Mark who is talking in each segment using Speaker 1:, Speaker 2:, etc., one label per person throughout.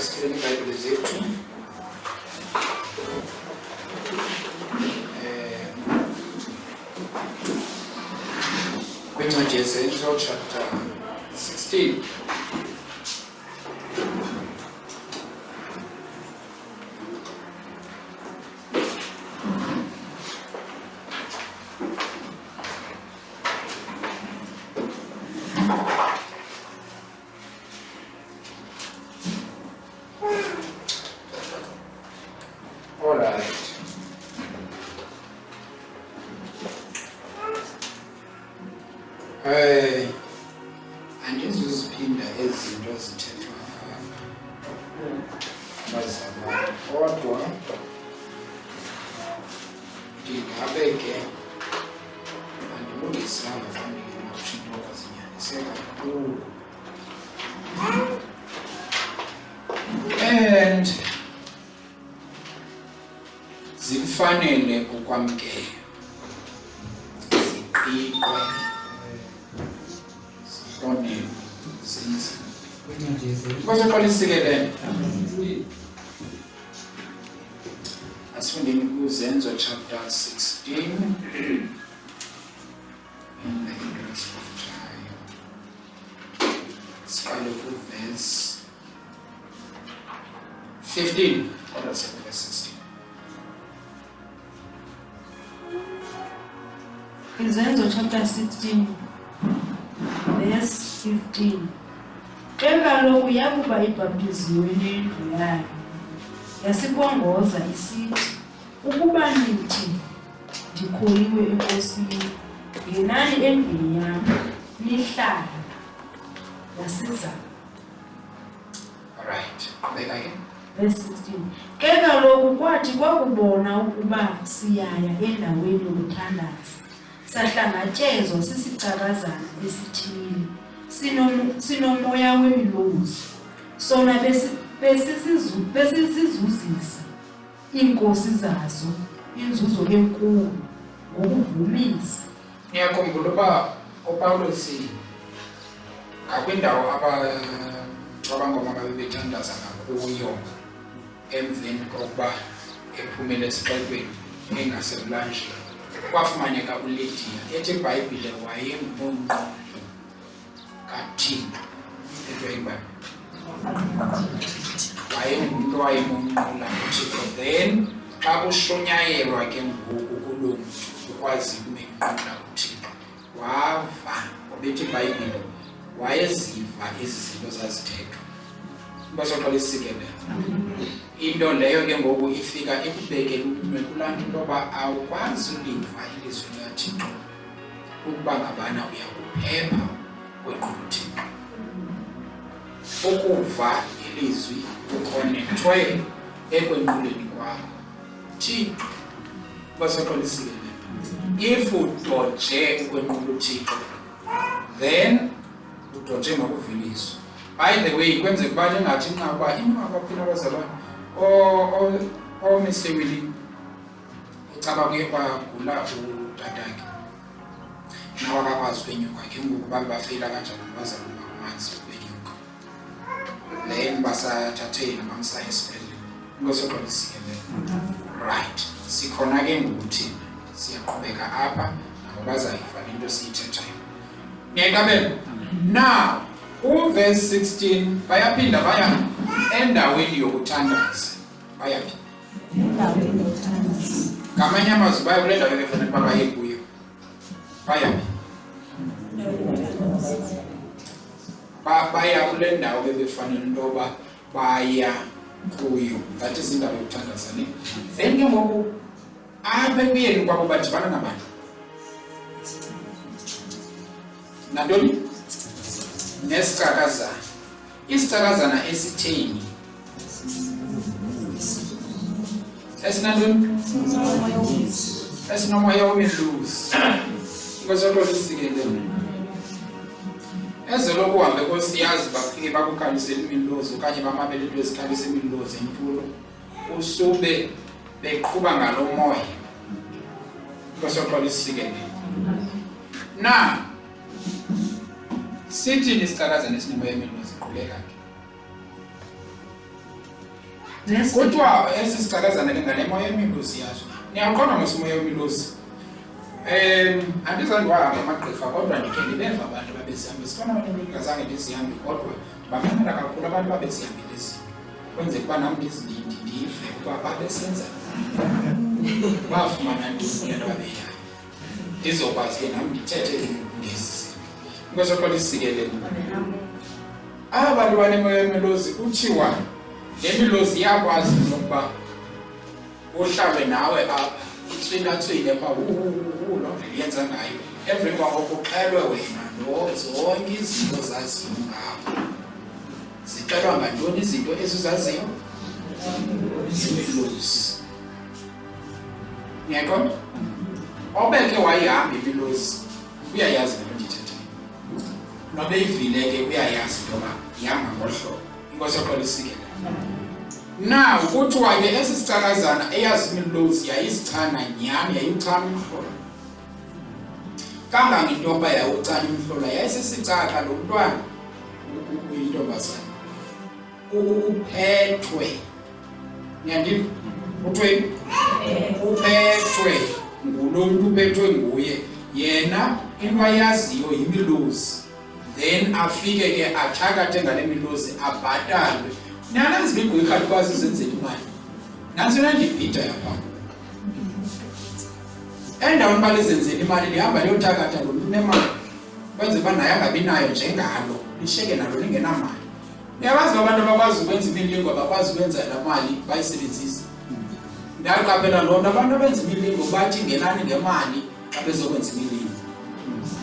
Speaker 1: Explain Bible zethu. Kwincwadi Izenzo chapter 16. All right. Andizuziphinda ezinto ezithethwa abazalwane, kodwa ndingabe ke andilungisanga phambili nokushintsha kwazinyaniseka kakhulu. And zifanele ukwamkela, ziqiqwe, zihlonelwe, zenziwe. Kwasaqala isikelelo. Asifundeni kuZenzo chapter 16 in the interest of time. Siqale kuverse 15. What does it verse 16?
Speaker 2: Izenzo chapter 16 verse 15. Ke kaloku yakuba ibhaptiziwe nendlu yayo yasibongoza isithi, ukuba nithi ndikholiwe enkosini, ngenani endlini yam nihlala yasiza.
Speaker 1: All right. Back again.
Speaker 2: Verse 16. Ke kaloku kwathi kwakubona ukuba siyaya endaweni yokuthandaza, sahlangatyezwa sisicakazana esithile, sinomoya wemilozi, sona besizizuzisa iinkosi zazo inzuzo enkulu ngokuvumisa.
Speaker 1: Niyakhumbula uba uPawulos ngakwindawo abangoma babethandaza ngakuyo emveni kokuba ephumele esixekweni engasemlanjeni, kwafumaneka uLidiya ethi iBhayibhile wayengumonqoli kaThixo. Wayengumntu wayemonqola uThixo. Then xa kushonyayelwa ke ngoku kuloo mntu ukwazi umenqola uThixo, wava ngobethi iBhayibhile wayeziva ezi zinto zazithethwa. Basoqala isikelelo. Into leyo ke ngoku ifika ikubekele umnwe kulaa nto intoba awukwazi uliva ilizwi likaThixo ukuba ngabana uyakuphepha kwenquluthixo. Ukuva ilizwi ukonekthwe ekwenquleni kwakho Thixo. Basoqala isikelelo. If udoje ukwenquluthixo, then udoje ngokuviliswa. By the way, kwenzeka ubani engathi nqaba inqabaphila abazalwane Mr. Willie ucaba kuye kwagula utatakhe nawa akakwazi ukwenyuka ke ngoku babafeyila kanjani abazalwane bakumanzi ukwenyuka, then basathatheni bamsa esibhedlele. Ngosoqala isikelelo. Right, sikhona ke ngokuthi siyaqhubeka apha nabo bazayiva into siyithethayo. Niyaqabela? Now verse 16 bayaphinda baya endaweni yokuthandaza. Bayaphi?
Speaker 2: Endaweni yokuthandaza.
Speaker 1: Ngamanye amazwi baya kule ndawo ebefanele uba baye kuyo. Bayaphi? Baya kule ndawo ebefanele intoba baya kuyo. That is indawo yokuthandaza ne. Then ke ngoku apha ekuyeni kwabo badibana nabantu. Nantoni? Nesicakazana. Isicakazana esitheni? Esinantoni? Esinomoya wemiluzi. Ngosoqala isikelelo. Ezeloku uhambe nkosiyazi bafike bakukhalisela imilozi okanye bamabele into ezikhalisa imilozi enkulu, usube beqhuba ngalo moya. Ngosoqala isikelelo. Na sithi nisicakazana esinomoya wemilozi qhubeka ke. Kodwa esisicakazana ke ngale moya yemiluzi yazo. Niyaqonda ngosumoya wemiluzi. Andizange wahamba amagqirha kodwa ndikhe ndibeva abantu babesihamba. Sikhona abantu abengazange ndizihambe kodwa bamamela kakhulu abantu babesihambile izinto. Kwenzeka ukuba nam ndive ukuba babesenza. Bafumana ndifundela babeyayo. Ndizokwazi ke nam ndithethe ngezi. Ngosoqola isikelelo. Abantu banemoya yemiluzi kuthiwa le miluzi iyakwazi ukuba uhlabe nawe apha itswina-tswine pha loo nto yenza ngayo emveni kwako kuxelwe wena zonke izinto zaziyo ngapha. Zixelwa ngantoni izinto ezizaziyo? Imiluzi. Ngiyaqonda? Obeke wayihamba imiluzi uyayazi lento ndithethayo. Nobeyivile ke uyayazi ngoba ihamba ngohlobo. Inkosi yoxola isikelelo. Now kuthiwa ke esi sicakazana eyazi imiluzi yayisichana nyani yayichana umhlola. Kangangento yoba yawuchana umhlola yayisisicaka lo mntwana uyintombazana. Uphethwe. Ngiyandiva? Uphethwe ngulo mntu uphethwe nguye. Yena into ayaziyo yimiluzi. Then afike ke athakathe ngale miluzi abhatalwe. Nanazi igqirha likwazi uzenzela imali. Nansi yona ndibhida yapha. Endaweni balizenzela imali lihamba liyothakatha lo mntu unemali. Kwenze uba naye angabi nayo njengalo. Lishiyeke nalo lingenamali. Niyabazi abantu abakwazi ukwenza imilingo abakwazi ukwenza laa mali bayisebenzise. Ndiyaqaphela loo nto abantu abenza imilingo bathi ngenani ngemali abezokwenza imilingo.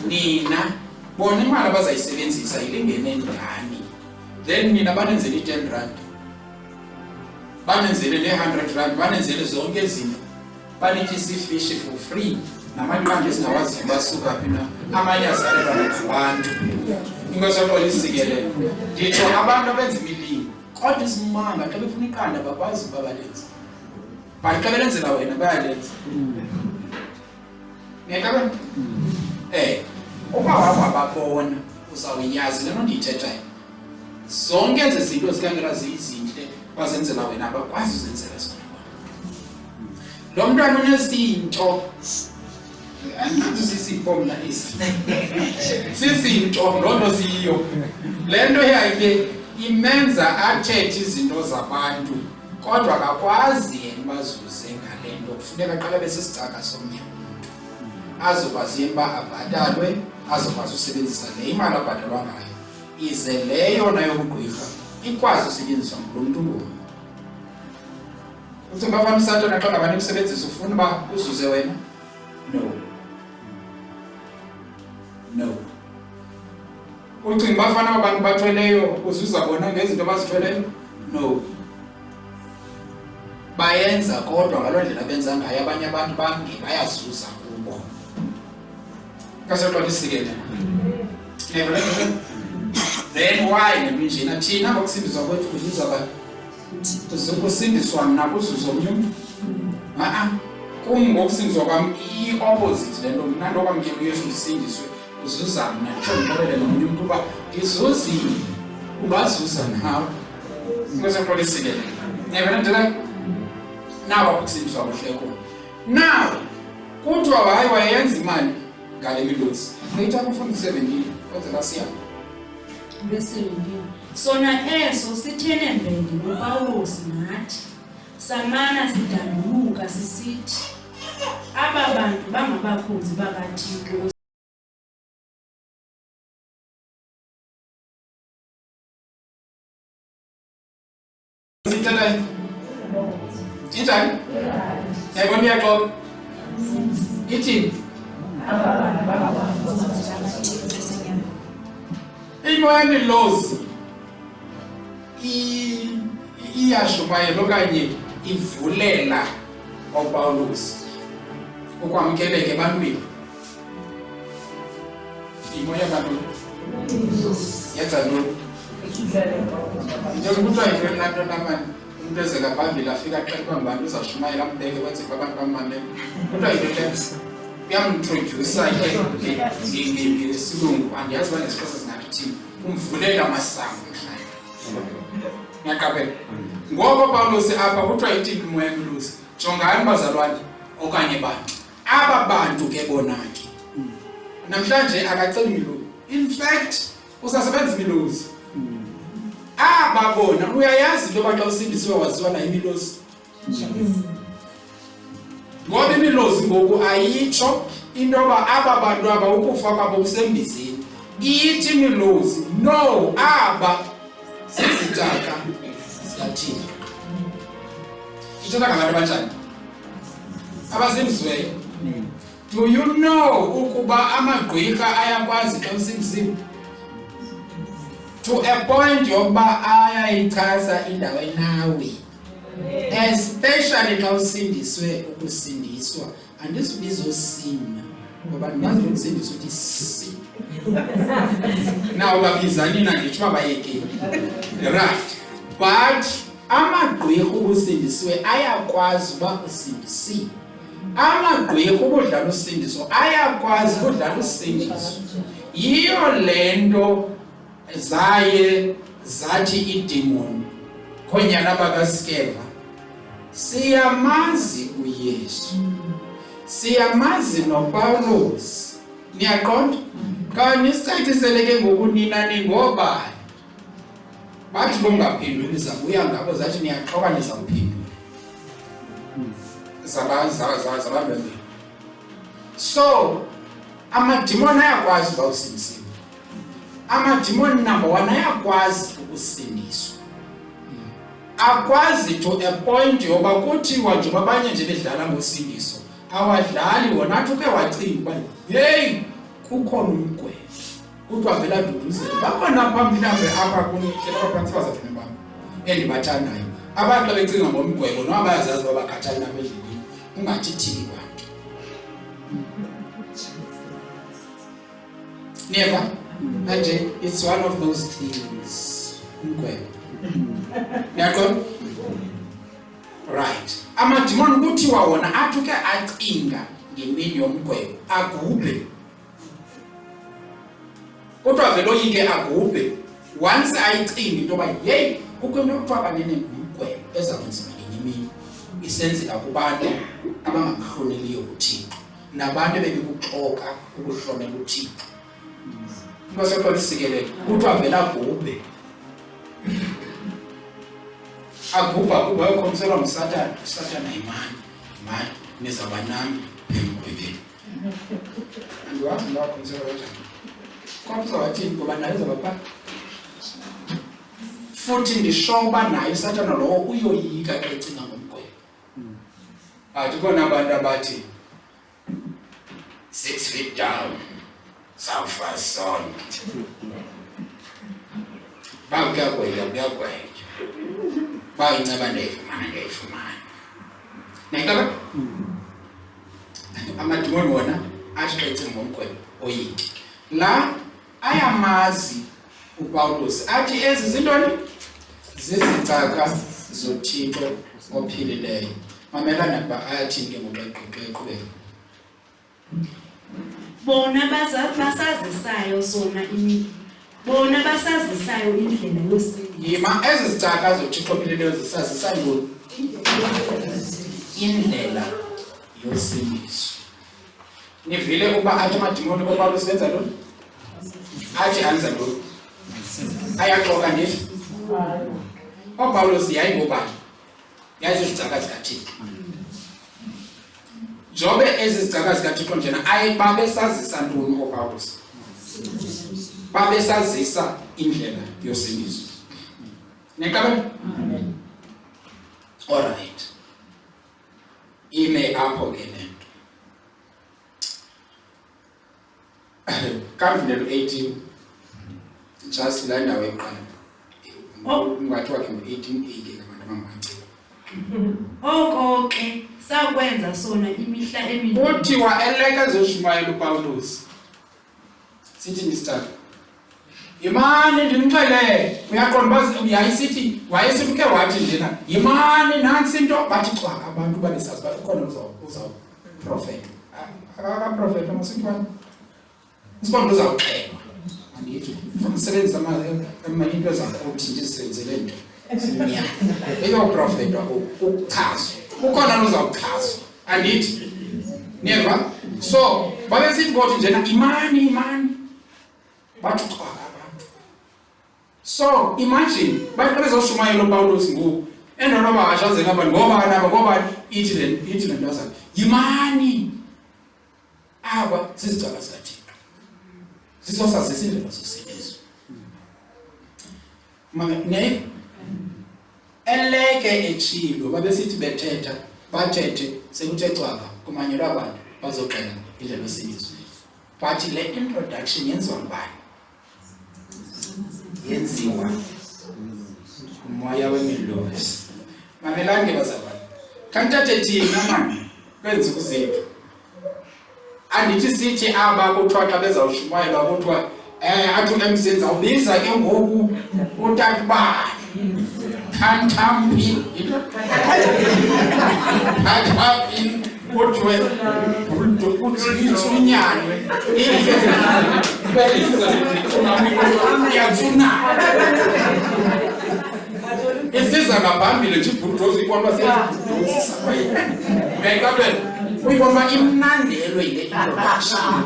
Speaker 1: Nina bona imali abazayisebenzisa ilingene njani. Then nina banenzele i-10 rand. Banenzele ne-100 rand. Banenzele zonke izinto. Banityisa ifishi for free. Namaqanda esingawaziyo basuka phi na. Amanye azalelwa ngabantu. Inkosi yoxola isikelelo. Nditsho abantu abenza imilingo. Kodwa isimanga xa befuna iqanda bakwazi uba balenze. But xa belenzela wena bayalenza. Ngiyaqabela? Uba wababona uzawuyazi le nto ndiyithethayo. Zonke ezi zinto zikangela ziyizinhle bazenzela wena abakwazi uzenzela zona. Lo mntwana unezinto. Andithi sisipho mna esi. Sizinto loo nto ziyiyo. Le nto yakhe imenza athethe izinto zabantu kodwa akakwazi yena bazuze ngale nto. Kufuneka aqala besisicaka somnye umntu. Azokwazi yena uba abhatalwe, azokwazi usebenzisa le imali abhatalwa ngayo. Ize leyo nayo bugqirha ikwazi usetyenziswa ngulo mntu ngomnye. Ucinga uba umsatana xa ngabani kusebenzisa ufuna uba kuzuze wena? No. Ucinga uba fana abantu bathweleyo kuzuza bona ngezinto abazithweleyo? No. Bayenza kodwa ngaloo ndlela benza ngayo abanye abantu bayazuza kubo. Kaseqola isikelelo. Then why nebinjena thina ngokusindiswa kwethu kuzuza ba kusindiswa mna kuzuza omnye umntu? Kum ngokusindiswa kwam i-opposite le nto. Mna nto kwamkela uyesu ndisindiswe kuzuza mna nditsho ndixelele nomnye umntu uba ndizuzile ubazuza nawe. Ngoseqola isikelelo. Yabona ndila nawo ukusindiswa kuhleko. Now kuthiwa hayi wayenza imali ngale miluzi. Ngiyithatha u-17 kwenzela siya.
Speaker 2: Sona eso sithene mbele noPawulos nathi samana sidanduluka sisithi aba bantu bangabakhonzi bakaThixo.
Speaker 1: Sithatha njani? Yabona iyaxoka. Ithini? Imoya yemiluzi iyashumayela okanye ivulela uPawulos ukwamkeleka ebantwini. Imoya yabantu yenza ntoni? Njengoba kuthiwa yintoni laa nto namani umntu ezeka phambili afika axelelwa ngabantu uzawushumayela ambeke kwenzeka abantu bamamele. Kuthiwa yintoni le? Uyamintrodyusa ke ngesilungu andiyazi uba nesixhosa singathini. Umvulela amasango mhlawumbi. Ngiyaqaphela. Ngoba Pawulos apha kuthiwa ithi umoya emlusi. Jongani bazalwane okanye bantu. Aba bantu ke bona ke. Namhlanje akaceli imilusi. In fact, usasebenza imilusi. Aba bona uyayazi into yoba xa usindisiwe waziwa na imilusi. Ngoba imilozi ngoku ayitsho into yoba aba bantu aba ukufa kwabo kusembizeni. Ithi imilozi no aba zizitaka zikaThixo. Ithetha ngabantu abanjani? Abasindisiweyo. Do you know ukuba amagqwirha ayakwazi xa usindisiwe? To a point yokuba ayayichaza indawo nawe. Especially xa usindiswe ukusindiswa. Andisibizo sina. Ngoba nazi ukusindiswa uthi si. Now babizani na ngitsho bayeke. Right. But amagqwirha ukusindiswe ayakwazi uba usindisiwe. Amagqwirha ukudlala usindiso ayakwazi ukudlala usindiso. Yiyo lento zaye zathi idemon khonyana bakaSkeva siyamazi uYesu, siyamazi noPawulos. Niyaqonda? Kanisicathisele ke ngokunina ningobani bathi bongaphenduli zabuya ngabo zathi niyaxoka nizawuphendula zabantu. So amadimoni ayakwazi uba usindisiwe. Amadimoni number 1 ayakwazi ukusindiswa. Akwazi to a point yoba kuthiwa nje abanye nje bedlala ngosindiso awadlali wona athi uke wacinga uba hey kukhona umgwebo kuthiwa vela duduzele bakhona phambilambe apha kunitshela abaphansi bazafuna bami endibathandayo abantu xa becinga ngomgwebo noma bayazazi uba bakhathali nabo endleleni ungathi thini kwanto. Never. Manje it's one of those things umgwebo. Yaqonda? Right. Amadimoni kuthiwa wona athi uke acinga ngemini yomgwebo agubhe. Kodwa vele oyike agubhe once ayicinga into yoba hey kukho into kuthiwa kanene ngumgwebo ezakwenziwa ngenye imini isenzeka kubantu abangamhloneliyo uThixo nabantu ebebekuxoka ukuhlonela uThixo. Ngoba sikelele kuthiwa vele agubhe. Agubha kuba ukhomselwa nguSathane. uSathane imani nizaba nami emgwebeni. Andiwathi ngakhomselwa kanjani? Kwamza wathini ngoba naye uzaba futhi ndishoba naye uSathane lowo uyoyika xa ecinga ngomgwebo. Athi khona abantu abathi 6 feet down sawufa sonke. Bayagwenya. Bayincaba ndayifumana. Nayikaba? Amadimoni wona athi xa ecinga ngomgwebo oyike. La ayamazi uPawulos athi ezi zintoni zizicaka zoThixo ophilileyo. Mamelana ba athi ke ngoqeqeqo.
Speaker 2: Bona basazisayo sona bona basazisayo indlela yosindiso.
Speaker 1: Yima ezi zicaka zoThixo ophilileyo zisazisayo indlela yosindiso. Nivile uba athi amadimoni koPawulos benza lo athi anza lo ayaxoka nje uPawulos yayi ngobani yazi izicaka zikaThixo jobe ezi zicaka zikaThixo njena ayibabesazisa ntoni uPawulos babesazisa indlela yosindiso. Nekaba all right ime apho ke lento Kamvulelo 18 just la ndawo eqala ungathi wakhe ngo-18 abantu abangancika.
Speaker 2: Oko ke sakwenza sona imihla emini.
Speaker 1: Kuthiwa eleke zoshumayela uPawulos sithi nisithatha yimani ndimxelele uyaqonda uyayisithi wayesithi uke wathi njena yimani nansi into bathi xwa abantu babesazi bathi ukhona uzawuprofeta akaprofeta masithwana isibonda uzawuxelwa andithi umsebenzi into ezakuthi ndizisenzele nto Sinyama. Eyo prophet ukuchazwa. Ukhona lozawuchazwa. Andithi? Never. So, babesithi ngothi njena imani. Bathi xhaka abantu. So, imagine bathi bezoshumayela uPawulos ngoku. Endonoma ashazeka abantu ngoba ithi le nto azayo. Imani. Aba sizicaka sathi. Sisosazisa indlela zosibizo. Mama ne eleke echilo babesithi bathethe sekuthe cwaka kumanyelwa abantu bazoqela indlela yosibizo. Bathi le introduction yenziwa ngubani? Yenziwa umoya wemilosi. Mamelani bazalwane. Kantathe thina manje kwenza ukuzethu. Andithi sithi aba kuthiwa xa bezawushumayelwa kuthiwa athi uMsenza ubiza ke ngoku utata bani Thantambi kuthiwe utsunyanywe isiza ngaphambili nje ibhuldoza ikwamba siyibhuldoza kwaye uyibona imnandelo yile introduction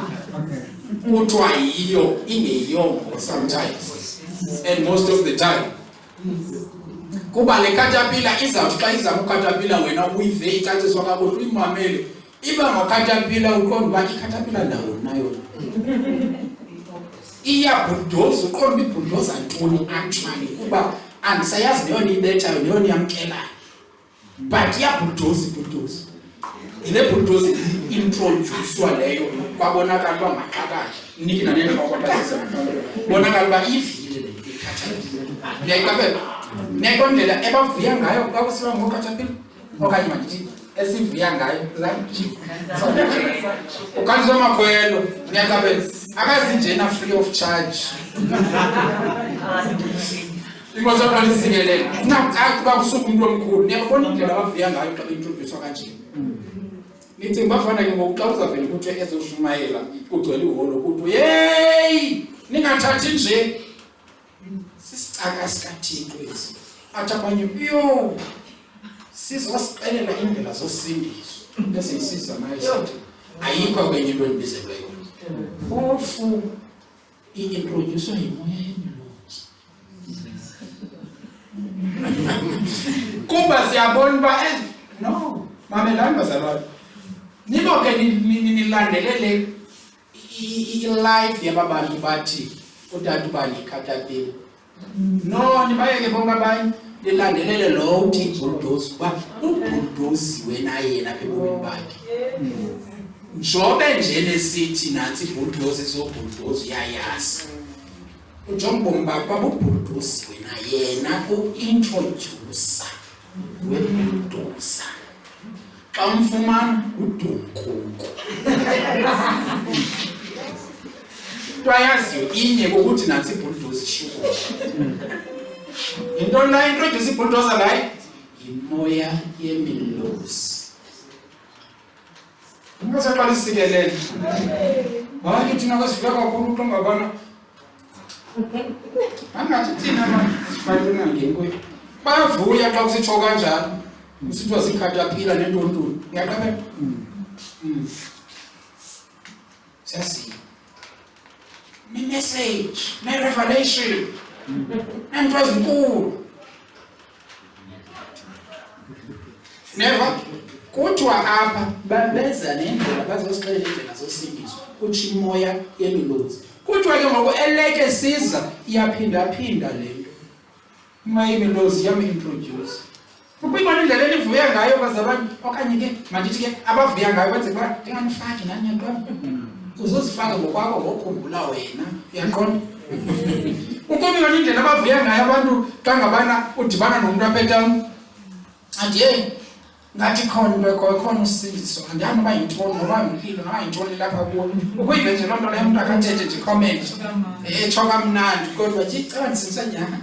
Speaker 1: kuthiwa yiyo ingeyongo sometimes and most of the time kuba le caterpillar izawuthi xa izama ucaterpillar wena uyive icaciswa kakuhle uyimamele iba ngacaterpillar uqonda uba icaterpillar ndawo nayo iyabhuldoza uqonda ibhuldoza ntoni actually kuba andisayazi neyona ibethayo neyona iyamkelayo but iyabhuldoza ibhuldoza ile bulldozer introducewa leyo kwabonakala uba maxakathi niki nanenhloko bonakala uba ivile le caterpillar niyayicapela niyayikondlela ebavuya ngayo kwakusiba ngocaterpillar okanye mandithi esivuya ngayo ukanti somakhwelo niyayicapela akazinjena free of charge ingosaqalisikelela nacaci uba kusuka umuntu omkhulu niyabona indlela abavuya ngayo xa beintroducewa kanje. Nithi bafana ke ngoku xa uzavela ukuthi ezoshumayela kugcwele iholo kuthi hey ningathathi nje sisicaka sikaThixo esi athi abanye yo sizosixelela indlela zosindiso bese isiza nayo sithi ayikho kwenye into endibizelweyo ofu i-introduce yimoya yemilozi kuba siyabona uba no mamelani bazalwane nibo ke nilandelele i-life yababantu bathi utata ubani caterpillar no nibayeke bonke abanye nilandelele lo uthi ibhuldozi uba ubhuldoziwe naye yena apha ebomini bakhe njobe nje nesithi nantsi ibhuldozi sobhuldozi uyayazi ujonga ubomi bakho uba ubhuldoziwe nayena ku-introducer webhuldoza xa umfumana udunkuku twayaziyo inye kokuthi nantsi ibhuldoza ishukumo yintoni la introduce ibhuldoza layo yimoya yemilozi ungasaqala isikelele hayi thina kwasifika kakhulu uxa ngabana angathi thina manje ngenkuyo bayavuya xa kusitsho kanjalo usithiwa zicaterpillar nentontoni ngiyaqabela siyasiya ne-message ne-revelation nento ezinkulu never kuthiwa apha beza nendlela bazosixelela indlela zosindiso kutsho imoya yemilozi kuthiwa ke ngoku eleke siza iyaphindaphinda le nto imoya yemilozi yami-introduce ukuyibona indlela enivuya ngayo bazalwane okanye ke mandithi ke abavuya ngayo benze kuba ndinganifaki nani yaqona uzozifaka ngokwakho ngokhumbula wena uyaqona ukuyibona indlela abavuya ngayo abantu xa ngabana udibana nomntu aphetana andiye ngathi khona usindiso andihamba uba yintoni ngoba impilo noba yintoni lapha kuwo ukuyive nje loo nto leyo umntu akathethe nje comment etsho kamnandi kodwa caba ndisintsanyana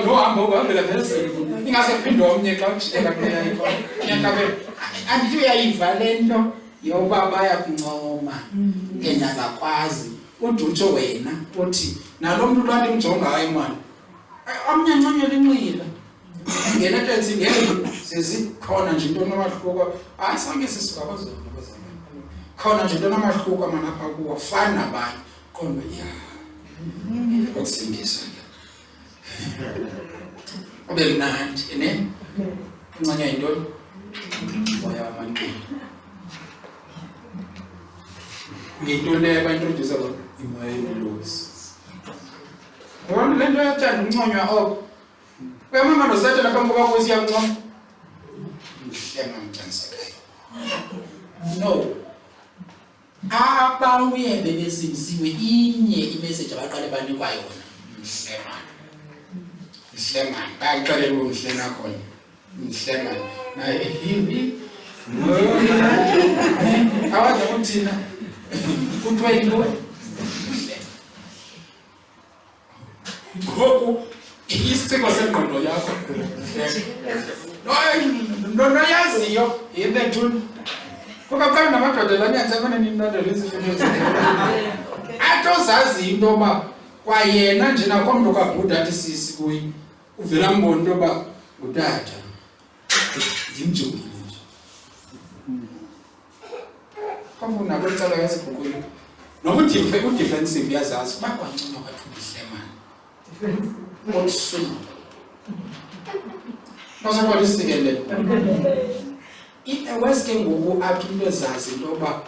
Speaker 1: nohamba ukuhambela phezulu ingase kuphinde omnye xa ujikela kuyakabela andithi uyayiva le nto yoba baya kuncoma and angakwazi uthi utsho wena uthi nalo mntu lwa ndimjongayo mani amnyancanyela inqila ngena ethi ngeke sizikhona nje into nomahluko asange sisikabazo khona nje into nomahluko manapha kuwa fana nabanye kodwa ya ukusindisa ube mnandi ne incanya into waya abantu ngento le bayintroduce imoya yelosi wona lento yathanda unconywa op uyamama nosathi lapha ngoba Nkosi yancoma mhlema mthansekaya no ababuye bebesimsiwe inye imessage abaqale banikwa yona mhlemani bayaqalela umhlena khona mhlemani naye hibi awazi ukuthina kuthiwa yilo ngoku isiciko sengqondo yakho no yaziyo yebethuni kuba xa namadoda lanyathefana ninonto lezifo atozazi into yoba kwayena nje nakho mntu kabhuda athi sisi kuyi uvela mbona into yoba ngutata ndimjongile nje kafuna nakwecala yasibhukwini noba udefensive yazazi bakwanconywa kwathumihlemane okusula nosokwalisikelele weske ngoku athi into ezazi into yoba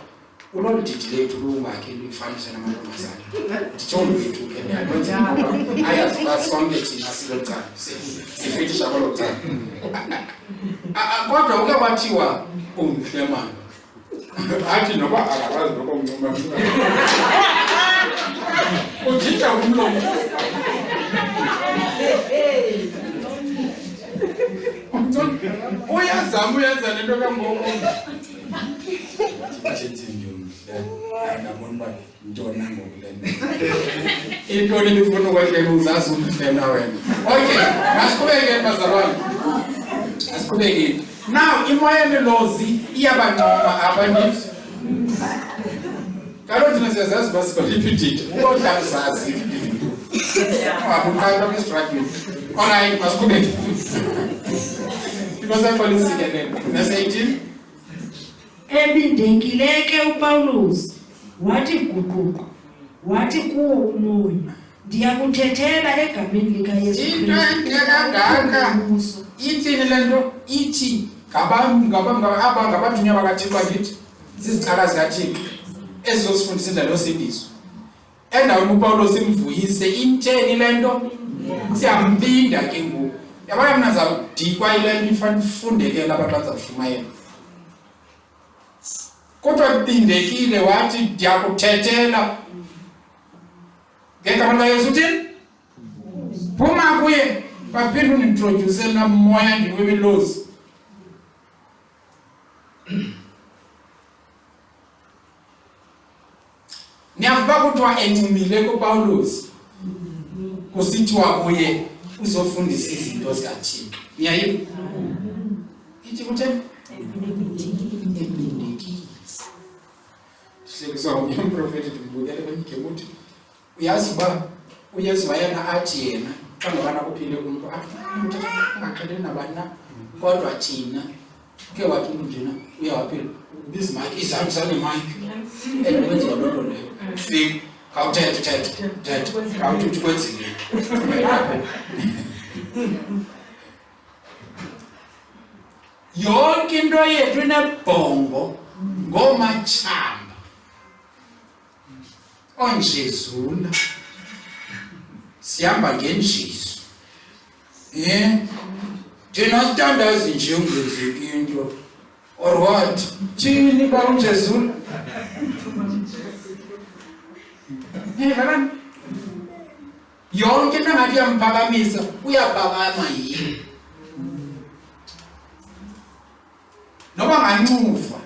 Speaker 1: ulolu didi lethu lungakhe lifanise namantombazane nditsho lwethu ke niyalwenza ayazi uba sonke thina silo cala sifetisha kwelo cala kodwa uke kwathiwa ungumhlemane athi noba akakwazi noba umnumba ujija kumlomo uyazama uyenza lento kangoku ndabona uba ntona ngokulena intoni ndifuna ukwehlela uzazi umhlena wena okay masiqhubeke bazalwane asiqhubekeni now imoya yelozi iyabancoma abaninzi kaloku thina siyazazi uba sibalipidide ukodla uzazi abuqala kwistruggle alright masiqhubeke inosaqolisikelele nase-18
Speaker 2: ebindekileke uPawulos wathi guquqa wathi kuwo umoya ndiyakuthethela egameni likaYesu
Speaker 1: into engekangaka ithini le nto ithi ngabathunywa bakaThixo ndithi zizicala zikaThixo ezizosifundisa indlela yosindiso endaweni uPawulos imvuyise intsheni le nto siyampinda ke ngoku yabona mna zawudikwa ile nto ifane ifundekele abantu bazawushumayela kodwa bindekile wathi ndiyakuthethela ngegama likaYesu uthini phuma kuye baphinde unintroduce namoya ndiwebelozi niyavuba kuthiwa encimile kuPawulos kusithiwa kuye uzofundisa izinto zikaThixo niyayiva ithi kutheni sihlekiswa ngomnye umprofethi ndimbukele kwenyikemuthi uyazi uba uyesu wayena athi yena xa ngabana kuphile umntu angaqheleli nabani na kodwa thina ke wathi umntu njena uyawaphila ubiza imayiki izamisane imayiki endiwenziwa loo nto leyo fika khawuthethe khawuthi kwenzile yonke into yethu inebhongo ngoomatshamba onjezula sihamba ngenjizo thina sitandazi nje ungenzeki into or what thini ba unjezula yonke into engathi yamphakamisa uyaphakama yini noba ngancuva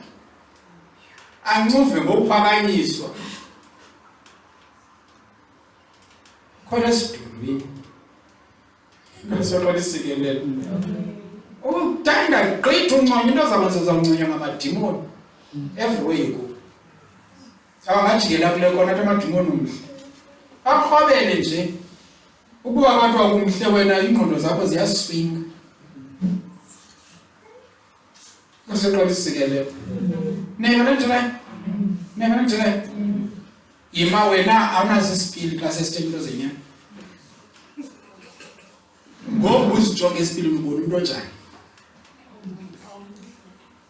Speaker 1: ancuve ngokuphakanyiswa khona esidulwini nasokwalisikelele uthanda gqithi unconya into zakwenza zancunywa ngamadimoni everywhere go awangajikela kule khona athi amadimoni umhle akrhobele nje ukuba abantu akumhle wena ingqondo zakho ziyaswinga kuseqalisikelela neva njalo yima wena awunazo isipili xa sesithetho zenyana ngoku uzijonge esipilini ubona into njani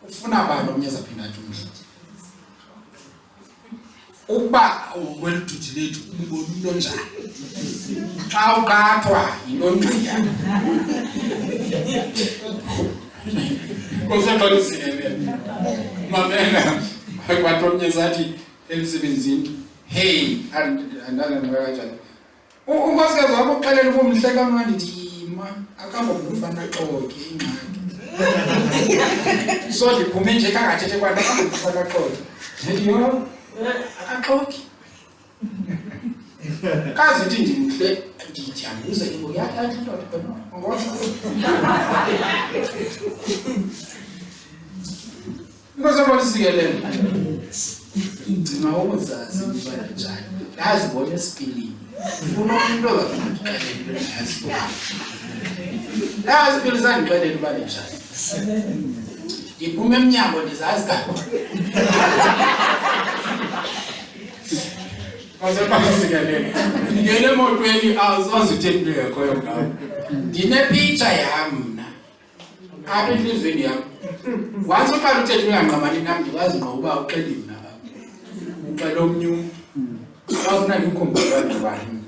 Speaker 1: ufuna bani omnye zaphinda athi umhle ukuba kweli duty lethu ubona into njani xa uqathwa yinto ngqiyana kuseqalisikelela mamela kwathi omnye zathi emsebenzini hey andanganga kanjani unkosikazi wakho uxelela uba umhle kamnandi ndithi ma akamba ngumfana xoke ingxaki so ndiphume nje kangathethe kwanto akamba ngumfana xoke ndithi yho akaxoki kazi uthi ndimhle ndithi ambuze ke yakhe athi ndoda ngosabonisikelele ngcima ukuzazi ubana njani ndazibona esipilini ufuna umuntu nazipili zandixelela ubana njani ndiphume emnyango ndizazi kakhulu ngosabonisikelele ndingene emotweni azazi uthe into yakhoyo ngawo ndinepicture yam mna apha entliziyweni yam once uqala uthetha uyangqamani nam ndikwazi ngqo uba uxele mna uxele omnye umntu awufuna ndikukhumbula ndibani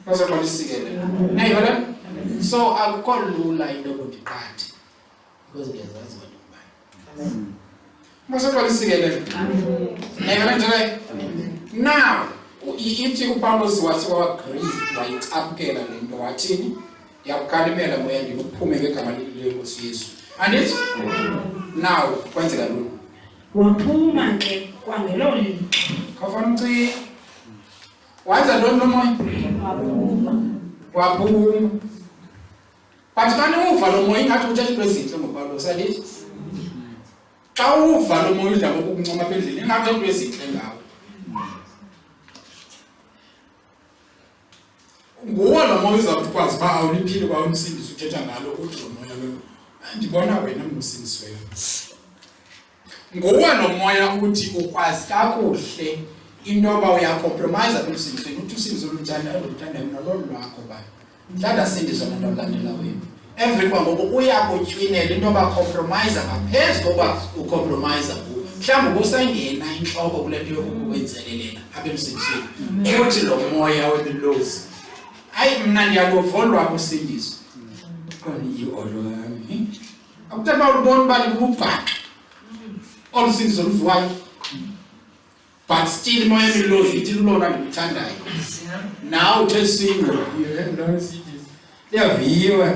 Speaker 1: ngosabonisikelele nayibona so akukho lula into yokundiqathe because ndiyazazi wena ubani ngosabonisikelele nayibona njalo now ithi uPawulos wathi wagrieve wayicaphukela le nto wathini yakukhalimela moya ndikuphume ngegama lenkosi Yesu andithi now kwenzeka lona
Speaker 2: waphuma ke kwangelo lixa
Speaker 1: khafana uci wenza ntoni lo moya waphuma but xa uva lo moya ingathi uthetha into ezintle ngoPawulos andithi xa uva lo moya udla ngokukuncoma apha endlini ingathi into ezintle ngawo nguwo lo moya uzawuthi ukwazi uba awuliphile kwa umsindisi uthetha ngalo uthi lo moya lo ndibona wena msindisiweyo nguwo lo moya uthi ukwazi kakuhle into yoba uyacompromise emsindisweni uthi usindiso oluthanda oluthandayo nololo lwakho ba mhlawumbi asindiswa nanto olandela wena emveni kwangoku uyakutyinela into yoba compromise ngaphezu koba ucompromise kuwo mhlawumbi ubusangena intloko kule nto yokukwenzelela apha emsindisweni uthi lo moya webilozi hayi mna ndiyaluvolwa kusindiso koni yiolo yami akuthiba ulubona uba libubhaqa olusindiso luvuwayo but still moya emilozi ithi lulona ndimthandayo nawe uthe single liyaviwa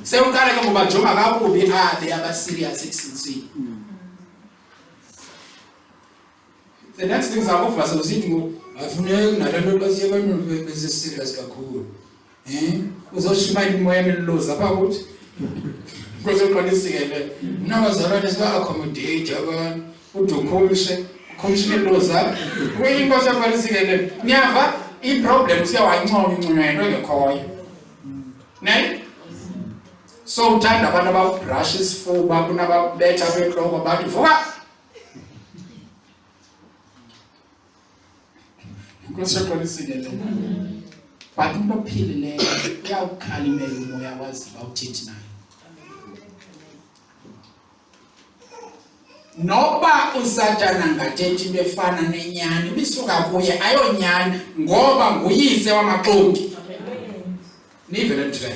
Speaker 1: sewuqala ke ngoba jonga kakubi abe abaserious ekusindisweni the next thing zakuva sewusithi afuneki nalento basiye abantu beserious kakhulu uzoshimayela imoya emilozi apha kuthi kuzoqonisikele unabazalwane sika-accommodate abantu udukhumshe ukhumshe ilozi apha kuyinkosi yaqonisikele niyava i-problem siyawancoma inconywa yento engekhoyo ne so uthanda abantu ababrush isifuba kunababetha bekloko bathi vuka kuseqonisikele but into ophilileyo uyawukhalimela umoya waziba uthethi nayo noba usatana ngathethi into efana nenyani bisuka kuye ayonyani ngoba nguyise wamaxoki nivele nje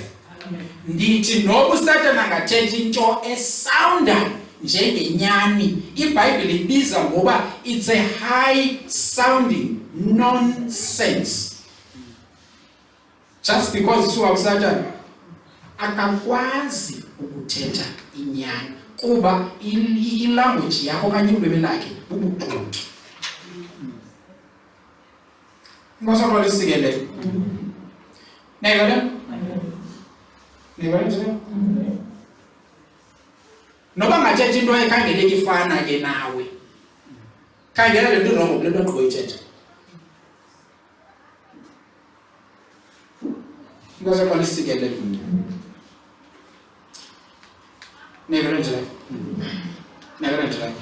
Speaker 1: ndithi noba usatana ngathethi into esounda njengenyani iBhayibhile ibiza ngoba it's a high sounding nonsense just because isuka kusatana akakwazi ukuthetha inyani kuba ilanguage yakho kanye ulwimi lakhe bubuxoki ngosabonisikelele nayibona nje noba ngathethi into ekhangeleka ifana ke nawe khangela le nto rongo kule nto ogqibethetha Because of political. Never enter. Never enter.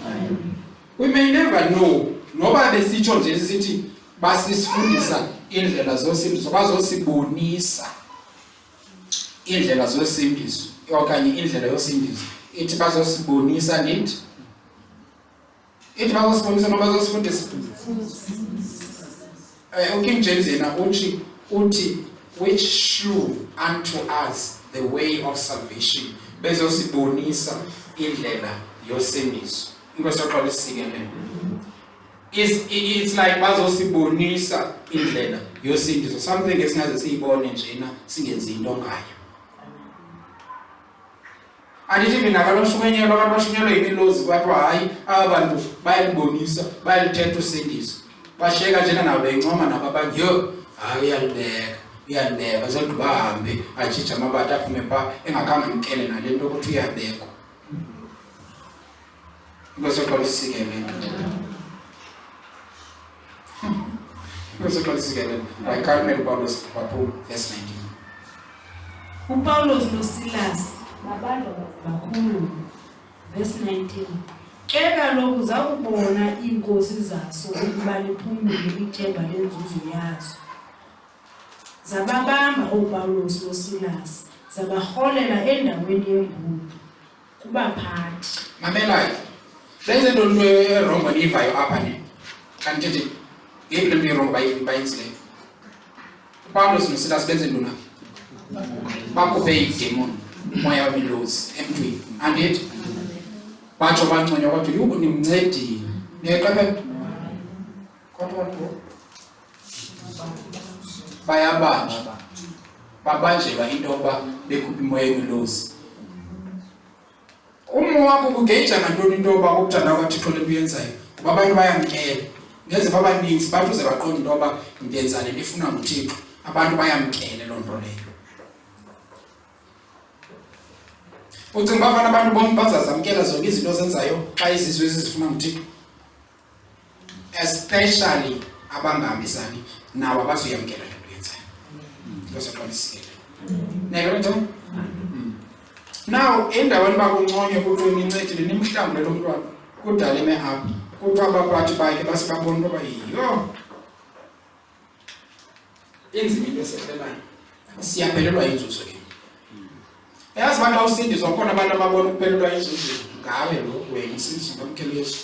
Speaker 1: We may never know. Nobody see on the city, but this food is in the Lazos, so bazosibonisa. In the Lazos Indies, or can you in the Lazos Indies? It bazosibonisa need. It bazosibonisa no bazosibonisa. King James in Uti, which shew unto us the way of salvation. Bezosibonisa indlela yosemiso. Ngosaqala isikele. It's like bazosibonisa indlela yosindiso. Something esingaze siyibone njena singenzi into ngayo. Andithi mina kaloshukenyelo abantu bashunyelwe yimilozi kwathi hayi abantu bayalibonisa bayalithetha usindiso. Basheka njena nabo bencoma nabo abanye yo hayi uyalibeka zodwa bahambe ajija amabati aphume pha engakhange mkele nalento ukuthi uyabekwa. Ngosaqala isikele. I can't remember Paulus, verse 19.
Speaker 2: Paulos no Silas, bakhulu, verse 19. Ke kaloku zakubona iinkosi zaso ukuba liphumile ithemba lenzuzo yazo. Zababamba uPaulos no Silas, zabarholela endaweni yembulo kubaphathi.
Speaker 1: Mamelayo. Lenze into erongo nivayo apha ne. Kanti yebo into erongo bayinzile. uPaulos no Silas benze ntona. Bakhuphe idemon moya wemilozi emntwini. Andithi batsho banconywa kwathi yho nimncedile. Niyeqaphela? Kodwa bayabanjwa. Babanjelwa into yokuba bekhupha imoya wemilozi. Umoya wakho kugeja ngantoni into yoba ukuthanda kwaThixo le nto uyenzayo kuba abantu bayamkela ngenze babaninzi bathi uze baqonda into yoba ndenza le nto ifuna nguThixo abantu bayamkele loo nto leyo. Ucinga uba abanye abantu bonke bazazamkela zonke izinto ozenzayo xa izizwe ezifuna nguThixo, especially abangahambisani nawo abazuyamkela le nto uyenzayo. Ngosaqalisile neyo now endaweni bakunconywe ukuthi nincedile nimhlangule lo mntwana kudala eme apha kuthiwa abaphathi bakhe basibabona into yoba yiyo inzima into esehlelayo siyaphelelwa yinzuzo ke. Yazi abantu awusindiswa khona abantu ababona ukuphelelwa yinzuzo ngawe lo wena usindiswa ngamkhelo Yesu,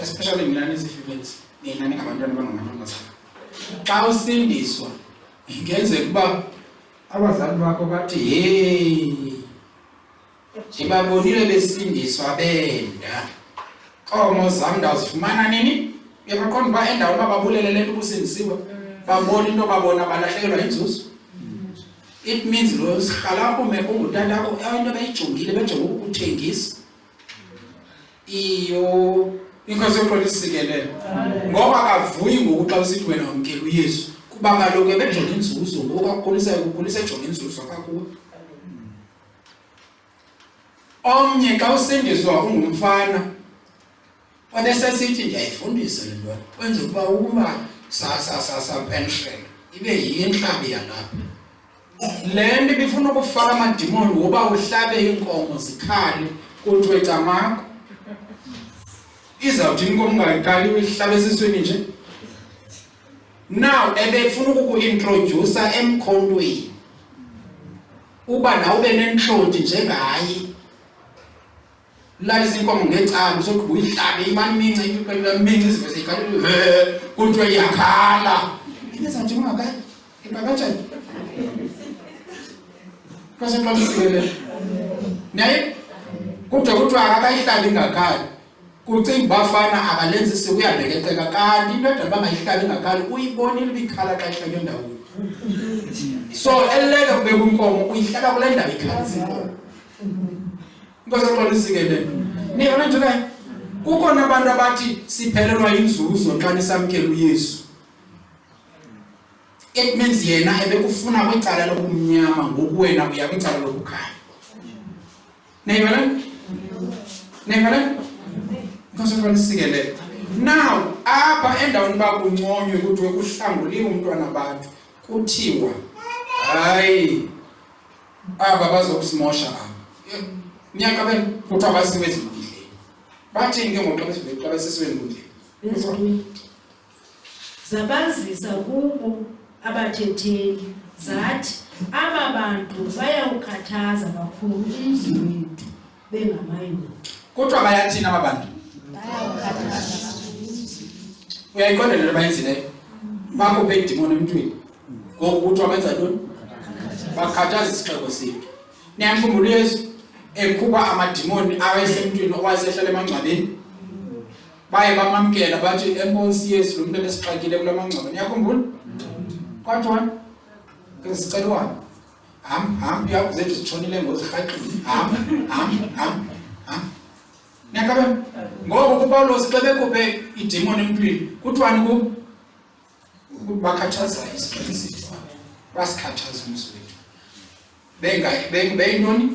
Speaker 1: especially mina nezifeelings nina ningabantwana abangamantombazana. Xa usindiswa ingenzeka ukuba abazali bakho bathi hey ibabonile besindiswa benda qomo zam ndazifumana nini yabaqonda ba endaweni bababulele lento ubusindisiwe babona into babona balahlekelwa inzuzo. It means lo sikhalapho meko ngutata yakho into bayijongile bejonga ukuthengisa iyo inkosi yoxolisikelele ngoba akavuyi ngoku xa usithi wena umkela uYesu kuba kaloku ebejonga inzuzo ngoku akukhulisa ejonga inzuzo kakuwe. Omnye xa usindiswa ungumfana wabesesithi ndiyayifundisa le nto kwenza ukuba sa pension ibe yinhlabi yalapha. Le nto ibifuna ukufaka amadimoni ngoba uhlabe inkomo zikhale kuthiwe camakho izawuthi inkomo ungayikhali uyihlabe esiswini nje. Now ebefuna ukuku-introducer emkhondweni uba nawe ube nentlonti njengaye. Lalisa inkomo ngecala sokuba uyihlabe imani minci izivese ikhali kuthiwe iyakhala ingezawuthi ungakayi kanjani kwaseqalisile naye kuthiwa akakayihlabi ingakhali kucinga bafana akalenzisi uyabhekeceka kanti into edala bangayihlabi ingakhali uyibonile ubikhala xa ihlatywe ndawoni. So eleke kubeka inkomo uyihlaba kule ndawo ikhalisa inkomo. Kwaseqalisile niyona nje kayi kukhona abantu abathi siphelelwa inzuzo xa nisamkela uYesu. It means yena ebekufuna kwicala lobumnyama ngoku wena uya kwicala lobukhanya. Neyibona? Kwaseqalisile. Now apha endaweni bakunconywe kuthiwe kuhlanguliwe umntwana abantu kuthiwa hayi aba bazokusimosha aba nyaka kuthiwa basiwe ezindlini bathini ke ngoku xa besisiwe ezindlini
Speaker 2: Verse 20. Zabazisa kubo abathetheli zathi aba bantu bayawukhathaza kakhulu umzi wethu bengamayuda.
Speaker 1: kuthiwa bayathini aba bantu uyayiqonda le bayenzileyo bakuphe idimoni emntwini ngoku kuthiwa benza ntoni bakhathaza isixeko sethu niyamkhumbula uYesu ekhupha amadimoni awayesemntwini owayesehlala emangcwabeni baye bamamkela bathi enkosi Yesu lo muntu esixakile kula mangcwaba niyakhumbula kwathiwa ke sicela uhambe ham yakho zethu zitshonile ngozirhaqile ham niyakabona ngoba uPawulos xa bekhuphe idimoni emntwini kuthiwani ku bakhathaza isixeko sethu basikhathaza umzi wethu bengayintoni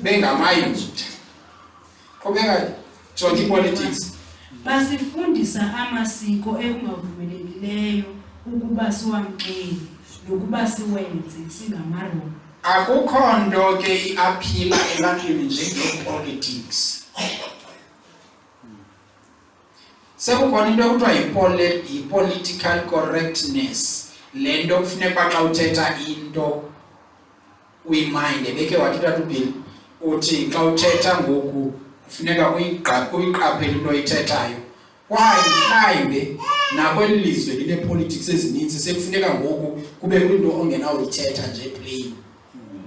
Speaker 1: bengamayuda qhubeka jonga ipolitics
Speaker 2: Basifundisa amasiko ekungavumelekileyo ukuba siwamkele nokuba siwenze singamaroma.
Speaker 1: akukho nto ke iaphila ebantwini njengepolitics sekukhona into ekuthiwa yi-political correctness le nto kufuneka xa uthetha into uyiminde beke wathi utata uBhili uthi xa uthetha ngoku kufuneka uyiqaphele into oyithethayo kwaye mhlawumbe nakweli lizwe line-politics ezininzi sekufuneka ngoku kube kwinto ongenawuyithetha nje plain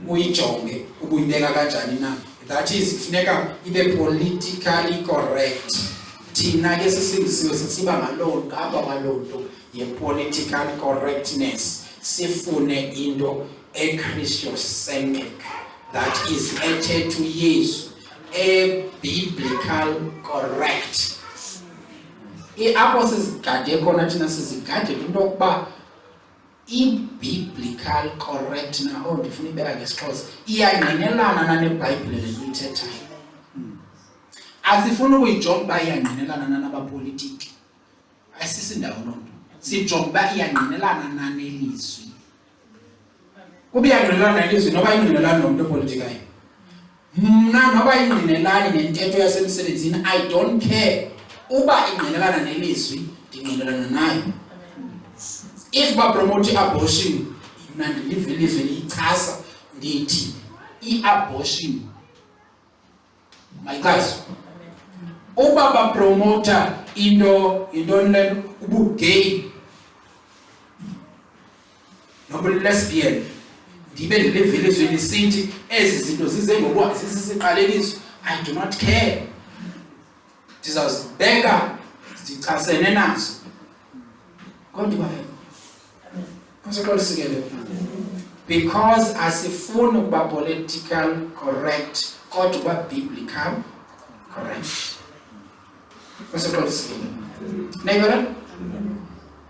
Speaker 1: uyijonge ubuyibeka kanjani na that is kufuneka ibe politically correct thina ke sisingisiwe sitsiba ngaloo nto ye-political correctness sifune into e-Christocentric that is ethe to Yesu biblical correct apho sizigade khona thina sizigade into yokuba i-biblical correct na ndifuna ibeka ngesixhosa iyangqinelana nanebhayibhile le nto ithethayo asifuni ukuyijonga uba iyangqinelana nanabapolitiki ayisisindawo loo nto sijonga uba iyangqinelana nanelizwi kuba iyangqinelana nelizwi noba ingqinelana nomntu opolitikayo mna noba ingqinelani nentetho yasemsebenzini I don't care uba ingqinelana nelizwi ndingqinelana nayo if bapromote i-abortion mna ndiliva ilizwi liyichasa ndithi i-abortion mayixhaswe uba bapromota intoni lento ubugay nobulesbian ndibe ndiliva ilizwi lisithi ezi zinto zize ngokuba zisisiqalekiso I do not care ndizawuzibeka zichasene nazo kodwa because asifuni ukuba political correct kodwa ukuba biblical correct Negara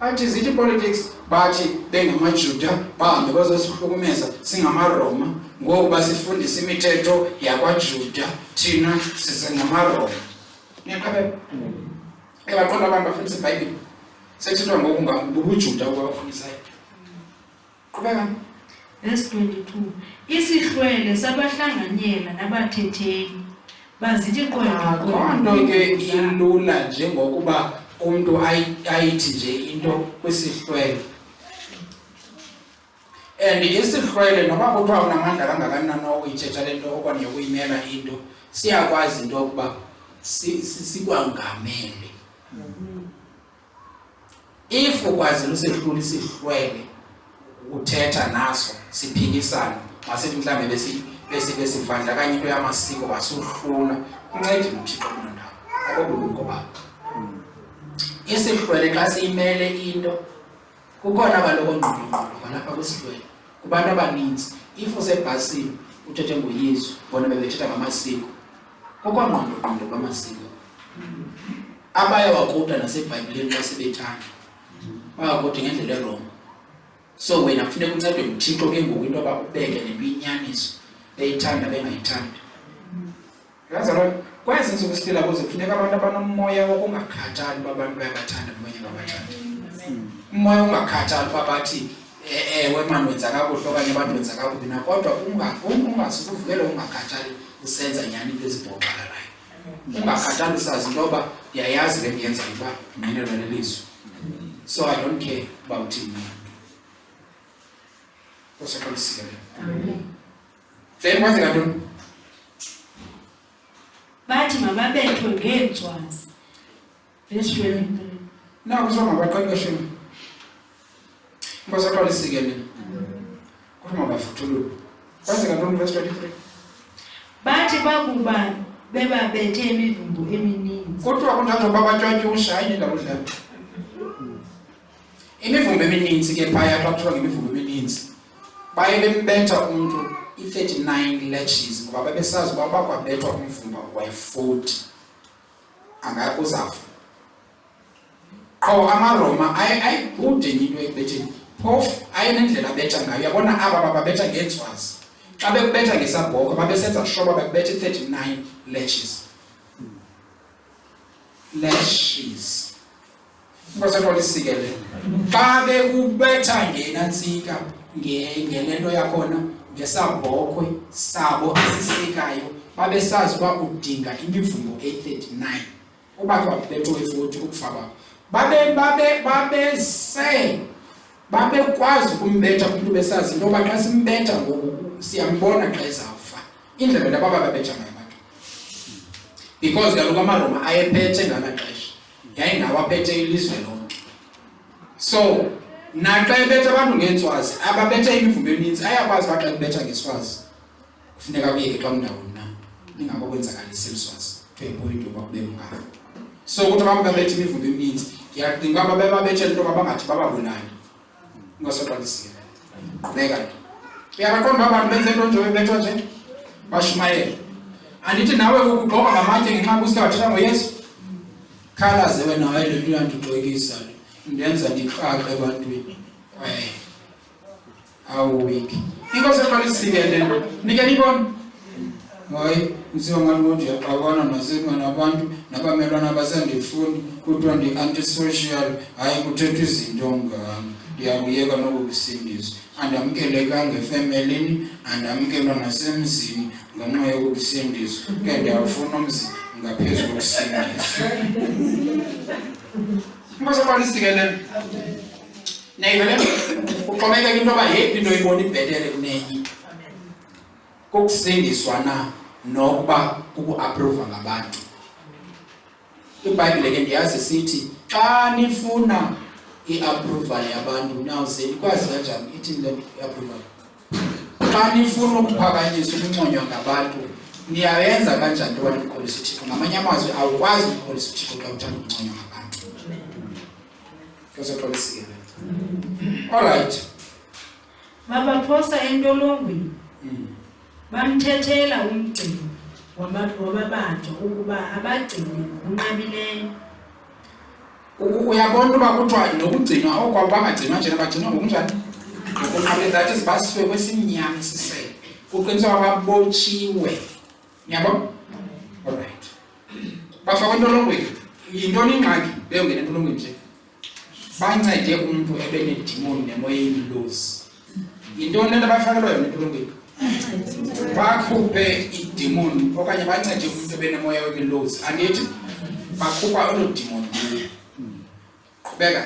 Speaker 1: athi zithi politics bathi bengamajuda bahambe bazosihlukumeza singamaroma ngoku basifundisa imithetho yakwajuda thina sisengamaroma niyaqaphela ebaqonda abantu bafundisa iBhayibhile sekuthethwa ngoku ngabujuda obafundisayo qhubeka
Speaker 2: Verse 22. Isihlwele sabahlanganyela nabathetheli bazithi
Speaker 1: konke ke ilula njengokuba umuntu ayithi nje into kwisihlwele and isihlwele noba kuthiwa unamandla kangakanani okuyithetha le nto okanye ukuyimela into siyakwazi into yokuba sikwangamele if ukwazile usehlula isihlwele uthetha naso siphikisana masithi mhlambe besivandla kanye into yamasiko basuhlula uncede uThixo kunondawo akobulungu babo isihlwele xa siyimele into kukhona kaloku ongqondongqondo kwalapha kwisihlwele kubantu abaninzi if usebhasini uthethe ngoYesu bona bebethetha ngamasiko kukho ngqondongqondo kwamasiko abaye wakuda naseBhayibhileni xa sebethanda bayakude ngendlela eroma so wena kufuneka uncedwe nguThixo ke ngoku into yoba ubeke nento inyaniso beyithanda bengayithandi yazalwa kwezi ntsuku siphila kuzo kufuneka abantu abanomoya wokungakhathali uba abantu bayabathanda nabanye babathanda umoya ungakhathali uba bathi wemani wenza kakuhle okanye abantu wenza kakubi na kodwa ungasukuvukele ungakhathali usenza nyani into ezibhoxalalayo ungakhathali usazi into yoba ndiyayazi le ndiyenza uba ndinenelo lelizwe so I don't care about him kosekolisile then kwenzeka ntoni
Speaker 2: bathi mababethwe ngeentswazi verse 23
Speaker 1: na kusoma ngabaqeqeshini kosekolisike le kodwa mabafuthulule kwenzeka ntoni verse 23
Speaker 2: bathi bakuba bebabethe imivumbo emininzi
Speaker 1: kodwa kunjalo babatyatyusha hayi indaba udlala imivumbo emininzi ke phaya xa kuthiwa ngemivumbo emininzi baye bembetha umntu i-39 lashes ngoba babesazi uba bakwabethwa umvumba wayi-40 angakuzafa qho amaroma ayigude enye into ekubetheni phofu ayenendlela abetha ngayo uyabona aba bababetha ngeentswazi xa bekubetha ngesabhoko babesenza sure uba bekubetha i-39 lashes inkosekolisike xa bekubetha ngenantsika ngenento yakhona ngesabhokhwe sabo esisekayo babesazi uba udinga imivumbo e-39 uba kwabetho e-40 ukufa kwabo babekwazi ukumbetha umntu besazi into yoba xa simbetha ngoku siyambona xa ezawufa indlela nto bababetha ngayo abantu because kaloku amaroma ayephethe ngala xesha yayingawaphethe ilizwe lonke so naxa ebetha abantu ngeentswazi ababethe imivumbo emininzi ayakwazi uba xa ebetha ngeswazi kufuneka kuyeke xa mndawoni na ingakokwenzakalisa eliswazi to a point yoba kube mngaka so ukuthi abantu babethe imivumbo emininzi ndiyadinga uba bebabethe into yoba bangathi bababulali ingasoqalisile qhubeka uyabaqonda uba abantu benze nto nje bebethwa nje bashumayele andithi nawe ukugxoka ngamatye ngenxa yokuske wathetha ngoyesu khalaze wena hayi le nto yandixokisa ndenza ndiqaqe ebantwini awuwiki inkoseqalisile le nike nibona hayi usiwa ngathi ndiyaqabana nabantu nabamelwana basendifuni kuthiwa ndi-antisocial hayi kuthethwa izinto ngam ndiyakuyeka nokukusindiswa andamkelekanga efemelini andamkelwa nasemzini ngenxa yokukusindiswa ke ndiyawufuna umzi ngaphezu kokusindiswa inkoseqalisike le nayivele uxhomekeka into yoba yephi into ibona ibhetere kunenye kokusindiswa na nokuba kuku-aphruva ngabantu ibhayibhile ke ndiyazi sithi xa nifuna i-approval yabantu nawuze nikwazi kanjani ithini le i-approval xa nifuna ukuphakanyiswa ukunconywa ngabantu niyayenza kanjani into yoba nikholisa uthixo ngamanye amazwi awukwazi ukukholisa uthixo xa uthanda ukunconywa ngabantu koseqolisile alright
Speaker 2: babaphosa entolongweni bamthethela umgcini wababanjwa ukuba abagcine ngokunqabileyo
Speaker 1: uyabona uba kuthiwa nokugcinwa okwabo bangagcinwa nje bagcinwa ngokunjani ngokunqabileyo that is basiwe kwesimnyama isisele kuqiniseka babotshiwe yabo alright bafakwa entolongweni yintoni ingxaki leyo ngena entolongweni nje bancede umntu ebenedimoni nemoya yemilozi yintoni le nto bafakelwa yona entolongweni bakhuphe idimoni okanye bancede umntu ebenemoya wemilozi andithi bakhupha olo dimoni qhubeka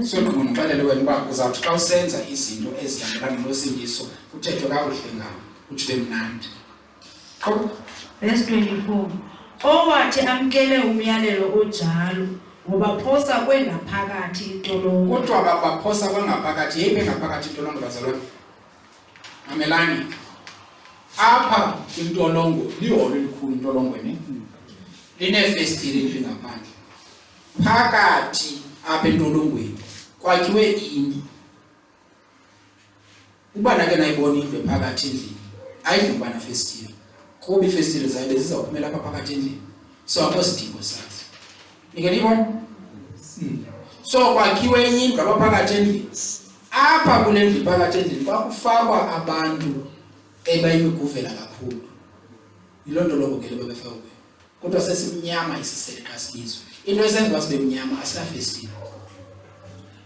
Speaker 1: so ndibona uxelele wena uba uzawuthi xa usenza izinto ezihambelana nosindiso kuthethwe kakuhle ngawo uthi mnandi
Speaker 2: verse 24 owathi amkele umyalelo onjalo wabaphosa kwengaphakathi intolongo
Speaker 1: kuthiwa baphosa kwengaphakathi yeyiphi engaphakathi intolongo bazalwane mamelani apha intolongo liholo elikhulu intolongweni lineefestile elingaphandle phakathi apha entolongweni kwakhiwe indlu uba nake nayibona indlu ephakathi endlini ayidli ukuba nafestile kuba iifestile zayo bezizawuphumela apha phakathi endlini so apho sidingo sazo nike niyibona so kwakhiwe enye indlu apha phakathi endlini apha kule ndlu phakathi endlini kwakufakwa abantu ebayimiguvela kakhulu yiloo ntolongo ke lebabefakwe kodwa sesimnyama isisele xa sibizwe into esenza uba sibe mnyama asinafestile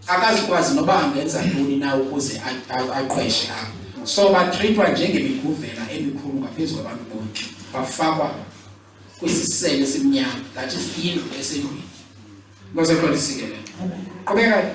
Speaker 1: akazikwazi noba angenza ntoni na ukuze aqhweshe apho. So batrithwa njengemiguvela emikhulu ngaphezu kwabantu bonke, bafakwa kwisisele esimnyama, that is indlu esendlwini. Ngoseqolisikelela qhubeka.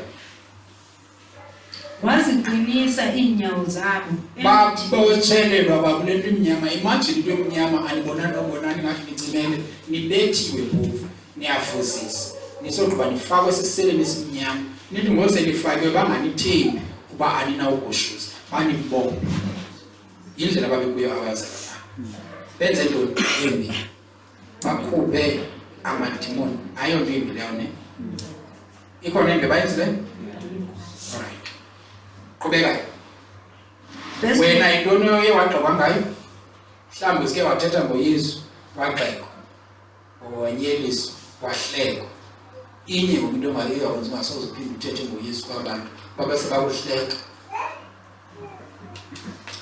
Speaker 2: Waziqinisa iinyawo zabo
Speaker 1: babotshelelwa bakule nto emnyama. Imagine into emnyama, anibonani nobonani ngathi nicimele, nibethiwe phofu, niyafuzisa, nisogqiba nifakwe esiseleni esimnyama, nithi ngose nifakwe banganithembi kuba aninawugushuza, banibonge. Yindlela babekuyo abazalwana. Benze ntoni embi? Bakhuphe amadimoni. Ayonto embi leyo ne? Ikhona embi bayenzileyo? Alright. Qhubeka. Wena intoni oye wagqiba ngayo? Mhlawumbi sike wathetha ngoYesu, wagxekwa, wanyeliswa, wahlekwa. Inye umuntu ongayiyo akwenza ungasoze uphinde uthethe ngoYesu kwabantu, babe sebakuhleka.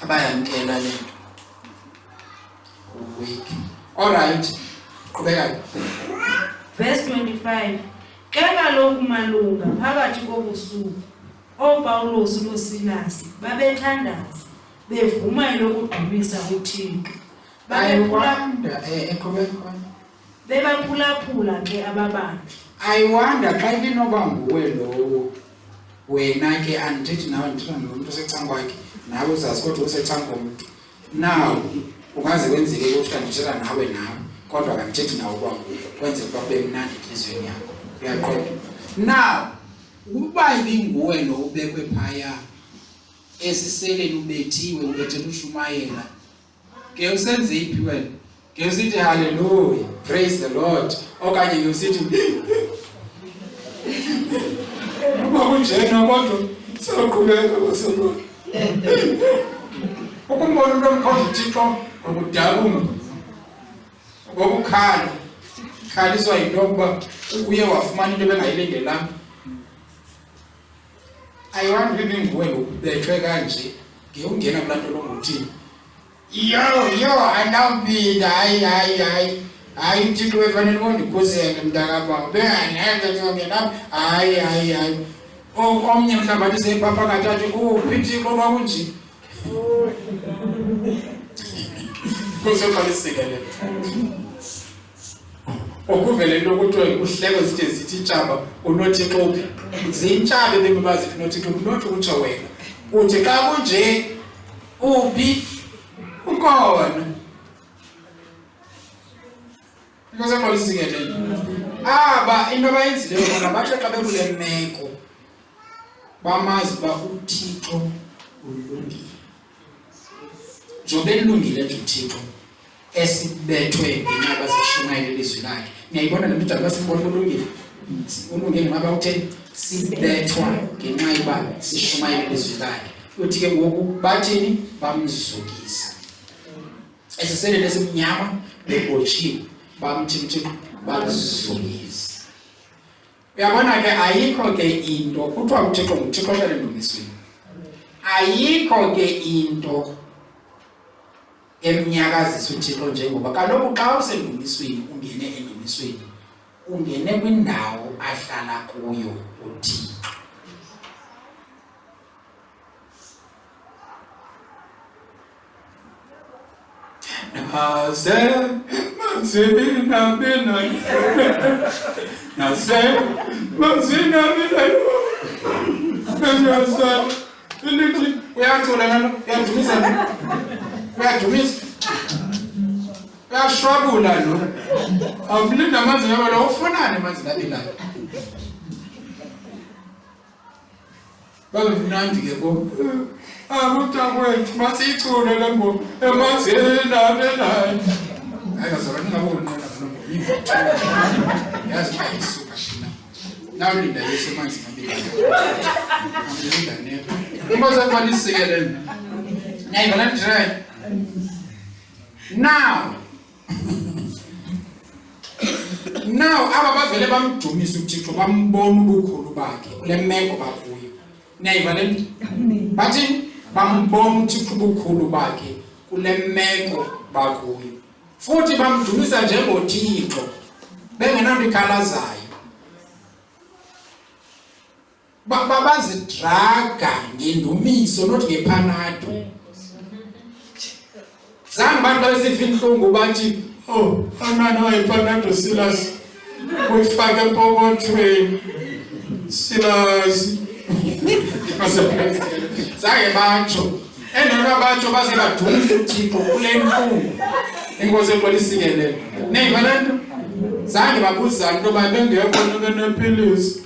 Speaker 1: Abayamkela le nto. Weak. Alright. Qhubeka.
Speaker 2: Verse 25. Ke kaloku malunga phakathi kobusuku oPawulos noSilasi babethandaza bevuma lokudumisa uThixo. Bebaphulaphula ke ababandla.
Speaker 1: I wonder xa inoba nguwe lowo, wena ke andithethi nawe, ndithetha nomuntu osecangkwakhe, nawe uzazi kodwa usecangkomntu. Now ungaze kwenzeke ukuthi ndithetha nawe kodwa akandithethi nawe kwanguwe, kwenzeka ukuba kube mnandi entliziyweni yakho. Uyaqonda? Now uba ibinguwe lo ubekwe phaya esiseleni, ubethiwe, ubethela ushumayela, ke usenze iphi wena? Ke usithi hallelujah, praise the Lord, okanye ke usithi uba kunjena kodwa soqhubeka kwaSolomon. Ukumbona umuntu omkhonza uThixo ngokudaluma, ngokukhala, khaliswa yinto yokuba uye wafumana into bengayilindelanga. Ayiwandi ibinguwe ngokubethwe kanje, ngeyongena kulaa nto longuthini. Andawubida, hayi uThixo wefanele ukondikhusela mntakababa, benganenza ndingongena, hayi. Omnye mhlawumbi athi sepapa kathathu, uPhithixo kwakunje. Kuseqalisikelela. Okuvele into kuthiwa uhleko zithe zithi itshaba unoThixo uphi? Zintshaba bebazithi unoThixo, unothi utsho wena. Uthi xa kunje uphi? Ukhona. Kuseqalisikelela. Aba into abayenzileyo bona bathi xa bekule meko bamazi uba uThixo ulungile. Njengoba elungile nje uThixo, esibethwe ngenxa basishumayela ilizwi lakhe. Niyayibona le nto basibona ulungile. Ulungile ngoba utheni? Sibethwa ngenxa yoba sishumayela ilizwi lakhe. Uthi ke ngoku bathini? Bamzukisa. Esiseleni esimnyama bebotshiwe, bamthini uThixo? Bamzukisa. Uyabona ke ayikho ke into kuthiwa uThixo nguThixo ohlala endumisweni. Ayikho ke into emnyakazisa uThixo njengoba kaloku xa usendumisweni, ungene endumisweni, ungene kwindawo ahlala kuyo uThixo. Uyashwabula lo. Awulinda amanzi ngaba lo ufunani amanzi labelayo. Babe mnandi ke bo. Mutakwethu masiyicule le ngoma emanzini labelayo. Hayi ngizokwenza ngabona ngomyeni. Yazi mayisuka shina. Nawulinda Yesu amanzi ngabelayo. Awulinda nepo. Imboza kwalisekelele. Nayibona njani? Now aba bavele bamdumisa uThixo, bambona ubukhulu bakhe kule meko bakuyo. Niyayiva le nto? Bathi bambona uThixo ubukhulu bakhe kule meko bakuyo. Futhi bamdumisa njengoThixo, bengenanto ikhalazayo. bazidraga ngendumiso not ngephanato. Zange bantu besifa inhlungu bathi oh anana wayiphanato Silas uyifaka empokothweni Silas zange batsho enona batsho baze badumisa uThixo kule nhlungu inkosi eqolisikelele neyifananto zange babuzana into babengekho nephilisi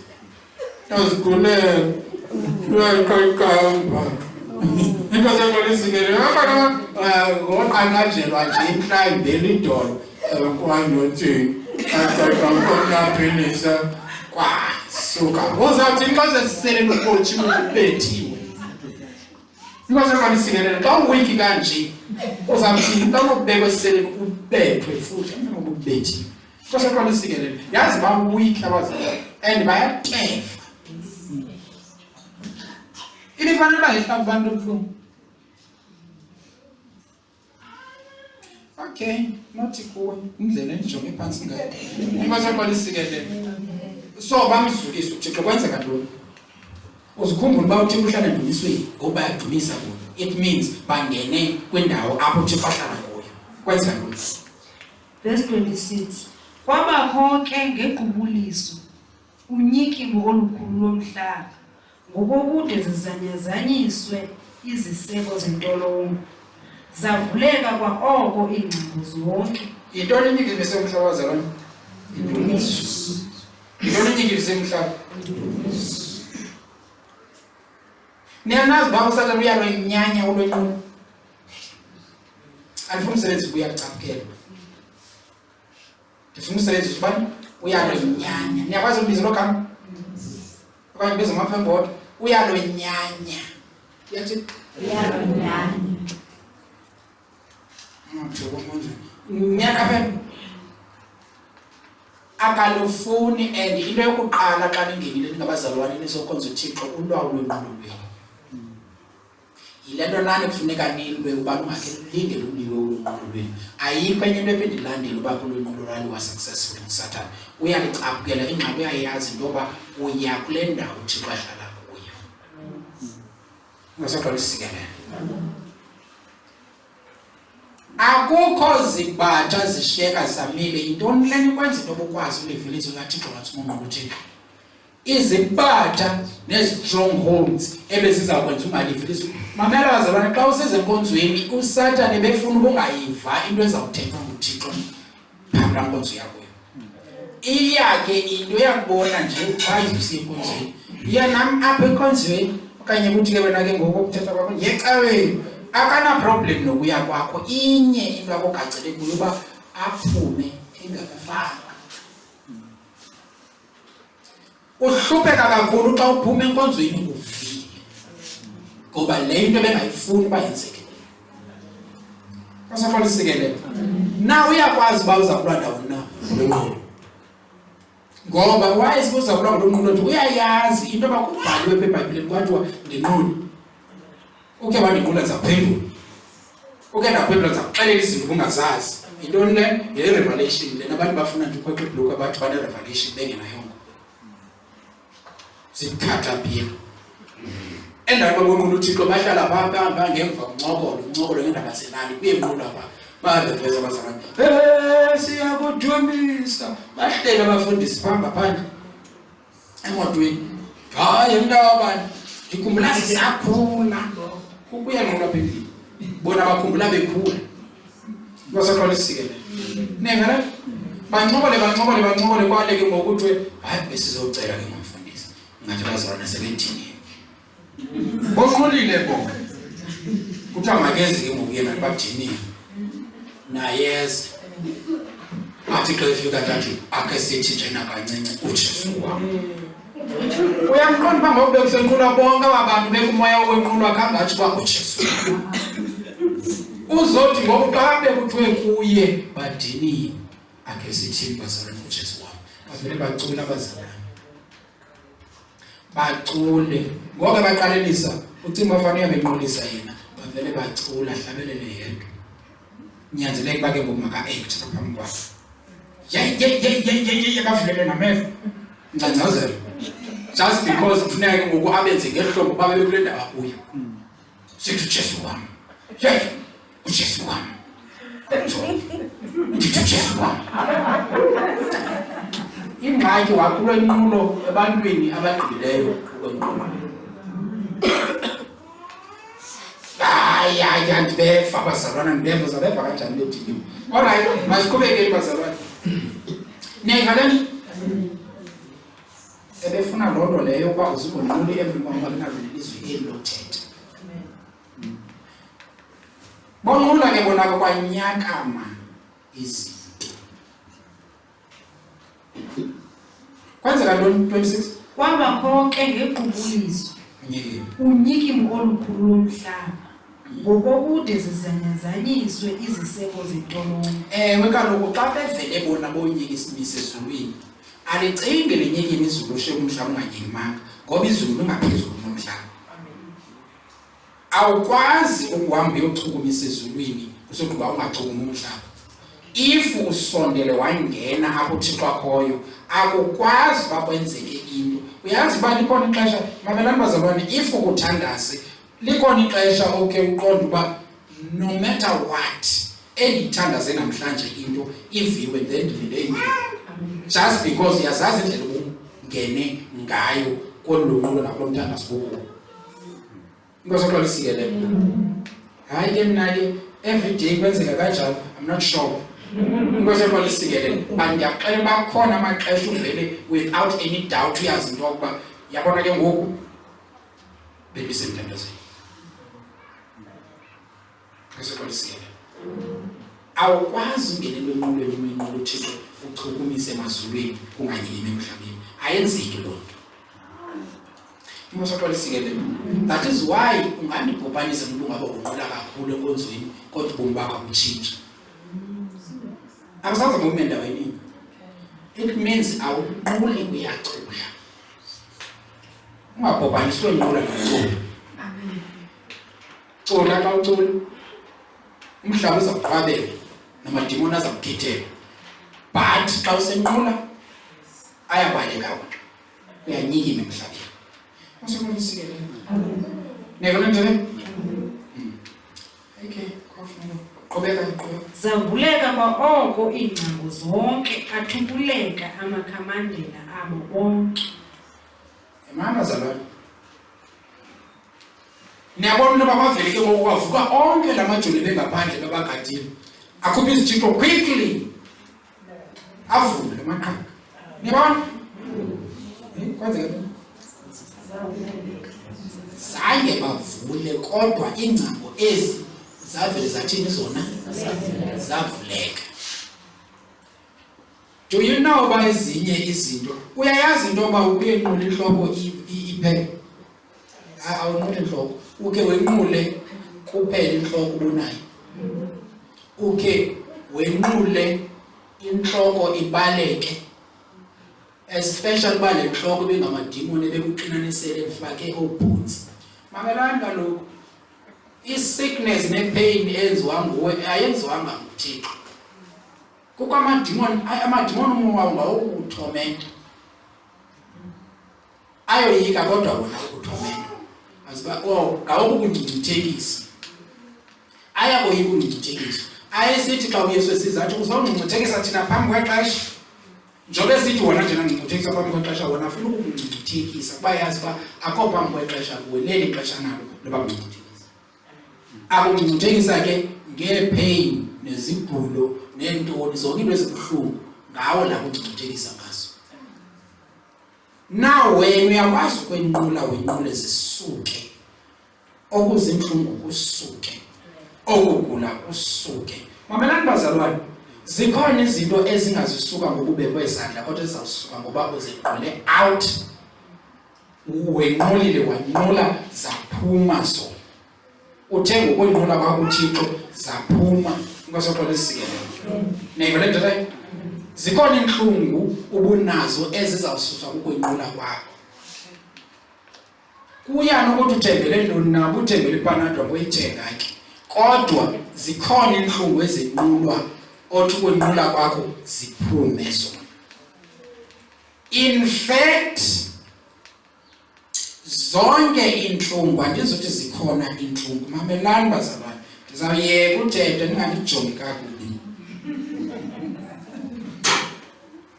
Speaker 1: azigulela uyaqaqamba inkosi eqolisikelele ngoqanqajelwa nje imhlambi belidolo kwanothini akakamkonaphilisa kwasuka uzathi inkosi esisele nokothi ubethiwe inkosi eqolisikelele xa uwiki kanje uzamthini xa ukubekwe esisele ubethwe futhi ubethiwe inkosi eqolisikelele yazi bawiki abazali and bayatefa ilifanele bayihlaba abantu obuhlungu. Okay, not kuwe indlela endijonge phansi ngayo inkosi eqolisikelele so bamzulisa uThixo kwenzeka ntoni uzikhumbula uba uThixo uhlala endumisweni ngoba yadumisa kuyo it means bangene kwindawo apho uThixo ahlala kuyo kwenzeka ntoni.
Speaker 2: Verse 26 kwabakho ke ngequbuliso unyikimo olukhulu lomhlaba ngokokude zizanyazanyiswe iziseko zentolongo zavuleka kwa oko iingcango zonke.
Speaker 1: Yintoni inyikimo esemhlaba wazalwane? Indumiso. Yintoni inyikimo esemhlaba? Niyanazi uba uSathane uyalwenyanya ulwenqulu. Andifuna umsebenzi uyacaphukela. Ndifuna umsebenzi ubani? Uyalwenyanya. Niyakwazi ukubiza lo gama? Okanye ubiza amafembodwa? Uyalwenyanya. Uyathi?
Speaker 2: Uyalwenyanya.
Speaker 1: Nyaka akalufuni and into yokuqala xa ningenile ningabazalwane nizokhonza uThixo ulwawu lwenqulu lwenu. Yile nto nani kufuneka nilwe uba lungakulindele uliwe ulwenqulu lwenu. Ayikho enye into ephindilandela uba kulwenqulu lwaliwa successful nguSathane. Uyalicaphukela ingqondo uyayazi into yoba uya kule ndawo uThixo ahlala kuyo. Ngasoqolisikelele. Akukho zibatha zishiyeka zamile yintoni leni kwenza into bukwazi ulivelisa uyaThixo ngathi umonqulu uThixo. Izibatha ne-strongholds ebezizakwenza ungalivelisa. Mamela bazalwane xa useze enkonzweni uSathane befuna ubungayiva into ezawuthethwa nguThixo phambi kwenkonzo yakho. Iyake into yakubona nje xa izusiya enkonzweni. Iya nam apha enkonzweni okanye kuthi ke wena ke ngoku ukuthetha kwakho yecaweni. Akana problem nokuya kwakho inye into yakogacele kuyo uba aphume engakufanga. Uhlupheka kakhulu xa uphuma enkonzweni uvile ngoba le into bengayifuni uba yenzeke. Ngasoqolisikelele na uyakwazi uba uza kulwa ndawoni na lwenqulu ngoba wayezibe uza kulwa ngolonqulu uyayazi into yoba kubhaliwe eBhayibhileni kwathiwa ndenqulu. Uke wandiqula zaphendula. Uke ndaphendula zakuxelela izinto kungazazi. Yintoni le? Ye-revelation le nabantu bafuna nje ukweqa ibhloko abathi bane-revelation bengenayongo. Zikhathapila. Endaweni babonqula uThixo bahlala phaa ngemva uncokolo ngendaba zenani kuye enqula phaa. Bayaveza abazalwane. Siyakudumisa. Bahlela abafundisi phamba phandle emotweni. Hayi mntawabani. Ndikhumbula sisakhula. Kuyanqula phezulu. Bona bakhumbula bekhula. Ngasoqolisikelele. Nengana bancokole kwale ke ngokuthi hayi besizocela ke ngomfundisi. Ngathi bazalwane sebethini. Boqolile bonke. Kuthiwa makezi ke ngoku yena babudinile. Nayeza. Athi xa efika kanti ake sithi njena kancinci uJesu wami. Uyamqonda uba ngoku bekusenqula bonke abantu bekumoya wenqulwa kangathi uba uJesu. Uzothi ngoku xa bekuthiwe kuye badiniwe ake sithi bazalwane uJesu wami. Bavele bacule abazalwane. Bacule. Ngoba baqalelisa ucingo bafanele benqulisa yena. Bavele bacula hlabelele yedwa. Nyanzeleke bake ngoku maka-act phambi kwakhe. Ye bavulele namehlo. Ngcangcazelo. just because kufuneka ngoku abenze ngehlobo babe bekule ndawo akuyo. Sithi Jesu wami. Hey, uJesu wami. Ndithi Jesu wami. Ingxaki wakhulwa inqulo ebantwini abagqibileyo ukwenqulo. Ya ndibeva bazalwana ndibeva zabeva kanjani bedini. Alright, masiqhubeke bazalwana. Nevaleni ebefuna lolo leyo uba uzibonile everyone balinazilizwi elothetha. Bonqula ke bona kwanyakama izinto. Kwenzeka ntoni 26?
Speaker 2: Kwabakho ke ngequbuliso unyikimo olukhulu lomhlaba ngokokude zizanyazanyiswe iziseko zentolongo.
Speaker 1: Ewe kaloku xa bevele bona bonyikisa ezulwini alicinge lenyikima izulu ushiye umhlaba unganyikimanga ngoba izulu lingaphezulu nomhlaba. Awukwazi ukuhamba uyochukumisa ezulwini kusokuba ungachukuma umhlaba. If usondele wangena apho uThixo akhoyo akukwazi bakwenzeke into. Uyazi uba likhona ixesha mamelani bazalwane, if ukuthandase likhona ixesha okay uqonda uba no matter what endithandaze namhlanje into iviwe then ndilinde just because yazazi indlela ubungene ngayo kolungulo nakulomthandazo kuwo. Inkosi oxolisikelele. Hayi ke mna ke every day kwenzeka kanjalo, I'm not sure. Inkosi oxolisikelele. Bandiyaxela bakhona amaxesha uvele without any doubt uyazi into yokuba yabona ke ngoku bendisemthandazweni. Inkosi oxolisikelele. Awukwazi ungenelwe enqulweni wenqulo uThixo uchukumise emazulwini kunganyikimi emhlabeni. Ayenzeki loo nto. That is why ungandibhubhanisa umuntu ungaba unqula kakhulu enkonzweni kodwa ubomi bakho abutshintshe. Akusaza ngokume endaweni. It means awunquli uyacula. Ungabhubhaniswe enqula nokucula. Cula xa ucula. Umhlaba uzakuqhwabela namadimoni azakukhithela. But xa usenqula ayabaleka wona. Uyanyikima emhlabeni. Usikelele. Nevele njani? Okay, qhubeka.
Speaker 2: Zavuleka kwaoko iingcango zonke athubuleka amakhamandela abo bonke.
Speaker 1: Emama zalwana. Niyabona into bavele ke ngoku kwavuka onke la majoni bengaphandle babagadile. Akhuphe izithixo quickly. Avule amaqhaga. Niyabona? Kwenzeka zange bavule kodwa ingcango ezi zavele zathini zona zavuleka. Do you know ba ezinye izinto uyayazi into yoba ukuye enqula inhloko iphele? Awunqule inhloko uke wenqule kuphela inhloko ubunayo. Uke wenqule inhloko ibaleke, especially ba le nhloko bengamadimoni bekuqinanisele mfake obhunzi. Mamelani kaloku i-sickness ne-pain enziwa nguwe ayenziwanga nguThixo. Kukho amadimoni umoya ngawukuthomenta. Ayoyika kodwa wona ukuthomenta. Aziba ngawukungcungcuthekisa. Ayakoyika ukungcungcuthekisa. Ayesithi xa uYesu esizathi uzongcungcuthekisa thina phambi kwexesha. Njobe sithi wona nje ngicithekisa phambi kwexesha wona afuna ukungcungcuthekisa kuba yazi uba akho phambi kwexesha kuwe leli ixesha nalo loba ngcungcuthekisa. Akungcungcuthekisa ke ngepain nezigulo neentoni zonke into ezibuhlungu ngawo la kungcungcuthekisa ngazo. Now wena uyakwazi ukwenqula wenqule zisuke okuzinhlungu kusuke okugula kusuke. Mamelani bazalwane, zikhona izinto ezingazisuka ngokubekwe izandla kodwa ezizawusuka ngoba uziqule out. Wenqulile wanqula zaphuma zona. Uthe ngokwenqula kwakho uThixo zaphuma. Inkosi oxolisikelele. Nevele nje zikhona inhlungu ubunazo ezizawususwa ukwenqula kwakho. Kuyani ukuthi uthembele ntoni nabo uthembele ipanadol ngoyithenga ke. Kodwa zikhona inhlungu ezinqulwa othi ukwenqula kwakho ziphume zona. In fact zonke intlungu, andizothi zikhona intlungu, mamelani bazalwane, ndizawuyeka uthetha ningandijongi kakubi.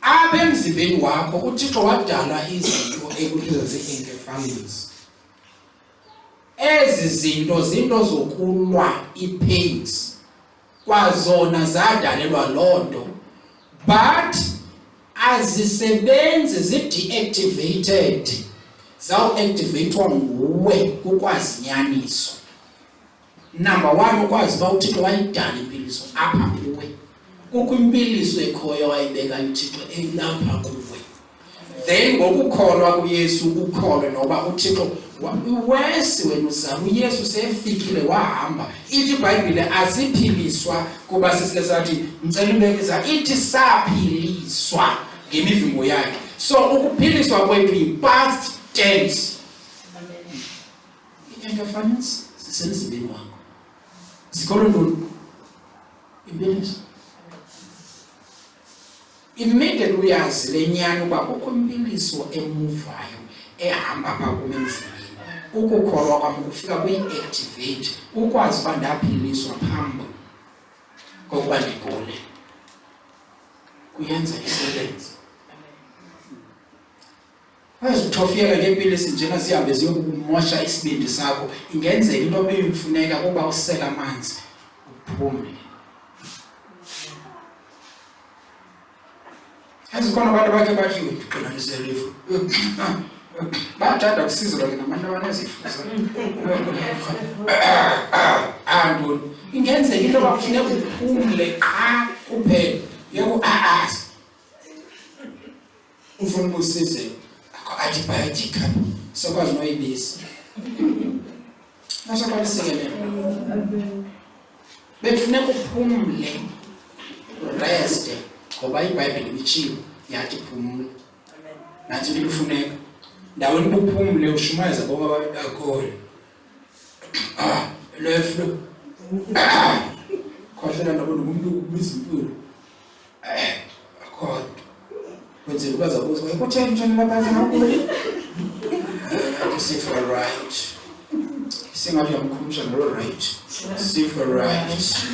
Speaker 1: Apha emzimbeni wakho uThixo wadala izinto ekuthiwa zii-encephalitis. Ezi zinto zokulwa i-pains, kwazona zadalelwa loo nto, but azisebenzi, zi-deactivated, zawuactivatwa nguwe kukwazinyaniso. Number 1, ukwazi uba uThixo wayidala impiliso apha kuwe. Kukho impiliso ekhoyo wayibeka uThixo elapha kuwe. Then ngokukholwa kuYesu, ukholwe noba uThixo uwesi wena uzama, uYesu sefikile wahamba. Ithi iBhayibhile asiphiliswa kuba sisike sathi ngicela ubekeza, ithi saphiliswa ngemivimbo yakhe. So ukuphiliswa kwethu yi-past tense. I-encephalitis zisemzimbeni wakho. Zikhona ntoni? Impiliso. Immediately uyazi le nyani uba kukho impiliso emuvayo ehamba phaa kum emzimbeni. Ukukholwa kwam kufika kuyi-activate, ukwazi uba ndaphiliswa phambi kokuba ndigule. Kuyenza isebenzi. Azithofiyela ngempilisi njena zihambe ziyokumosha isibindi sakho. Ingenzeka into ebimfuneka kuba usela amanzi uphumle. Ezikhona abantu abake bathi uqinanise lefu. Bathanda kusizwa ke nabantu abanezifo. Andoni. Ingenzeka into abakufuneka uphumle qha kuphela. Yebo ufuna ukusize antibiotic sokwazi noyibisi. Nasaqalisele. Bekufuneka uphumle, rest. Ngoba iBhayibhile itshilo yathi phumula. Nathi kufuneka ndaweni uphumule ushumayeza ngoba abantu akhona. Leflo. Khohlela nabo nomuntu ubiza impilo. Akhona. Kwenze ubaza ukuthi ukutheni njani lapha ngakule. Sifo right. Singathi yamkhumsha no right. Sifo right.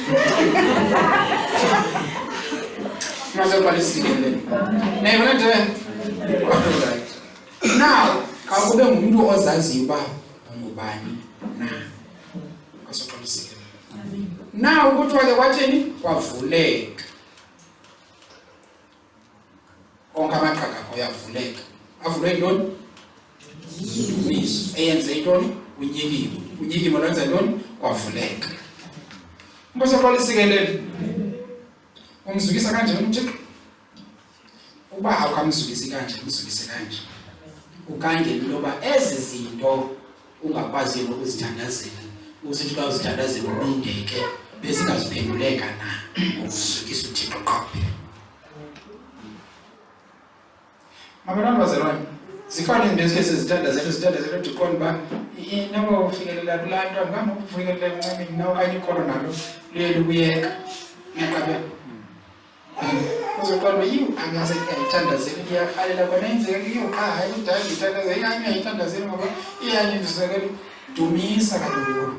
Speaker 1: Now, kawube ngumuntu ozaziyo uba ungubani na. Kasoqalisile. Now kuthiwa ke kwathini? Kwavuleka. Onke amaqhaga akho yavuleka. Avulwe ntoni? Indumiso. Eyenze intoni? Unyikimo. Unyikimo lwenza ntoni? Kwavuleka. Kasoqalisile. Umzukisa kanjani uThixo? Uba awukamzukisi kanje, umzukise kanje. Ukangela intoba ezi zinto ungakwazi ukuzithandazela. Usithi xa uzithandazela ubindeke bezingaziphenduleka na. Umzukisa uThixo qaphe. Mabantwana bazalwane, zikhona izinto ezike sizithandazela uThixo ba noma ufikelela kulaa nto, ngama ukufikelela emncameni nawe okanye ikholo nalo liye libuyeka. Ngiyaqabela. Uzoqala yiwo angaze ayithandazela iyakhalela kona enzeka yiwo hayi udala ithandazela iyanye ayithandazela ngoba iyanye ndizekela dumisa kaloku.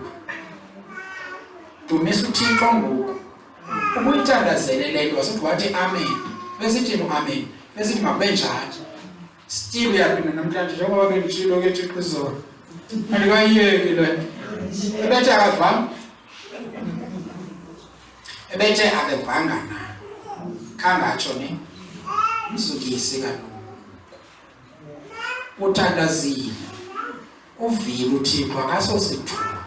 Speaker 1: Dumisa uThixo ngoku. Ubuyithandazele le nto wasuthi wathi amen. Besithi amen. Besithi mabenjani. Still yaphinda namhlanje njengoba bengitshilo ke Thixo izolo. Andikayiyeki le. Ebethe akavanga. Ebethe akavanga na. Kangatsho ne mzukise kaloku. Uthandazile. Uvile uThixo akasosithuba.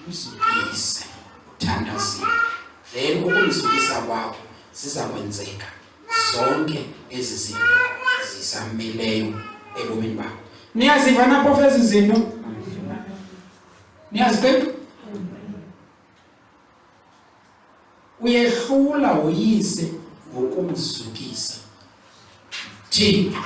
Speaker 1: Mzukise. Uthandazile. Then ukumzukisa kwakho ziza kwenzeka zonke ezi zinto zisameleyo ebomini bakho. Niyaziva na phofu ezi zinto? Niyaziqeda? Uyehlula uyise ngokumzukisa. Thixo.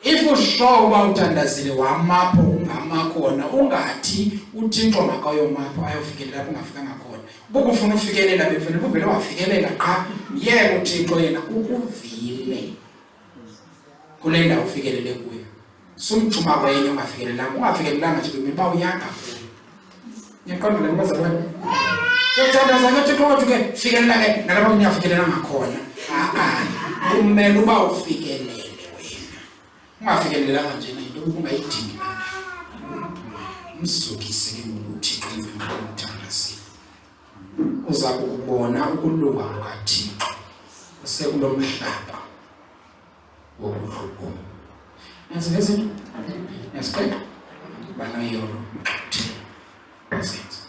Speaker 1: If ushow uba uthandazile wamapho ungamakhona, ungathi uThixo makayomapho ayofikelela lapho ungafikanga khona. Ukufuna ufikelela befuna ubuvele wafikelela qha, yebo uThixo yena ukuvile kule ndawo ufikelele kuyo. sumthuma kwenye ungafikelelanga nje kwimiba uyanga kuyo. Ngiqonda le bazalwane. Ngiyathandaza ngathi kodwa ke fikelela ke nalapho ngiyafikelela ngakhona. Kumele uba ufikelele wena. Ungafikelelanga nje into ungayidingi lana. Msukise ke ngokuthi emveni kokuthambisa. Uza kukubona ukulunga kukaThixo usekulomhlaba wokuhlubuka. Nazi izinto? Yasiqeda? Banoyolo. Asenze.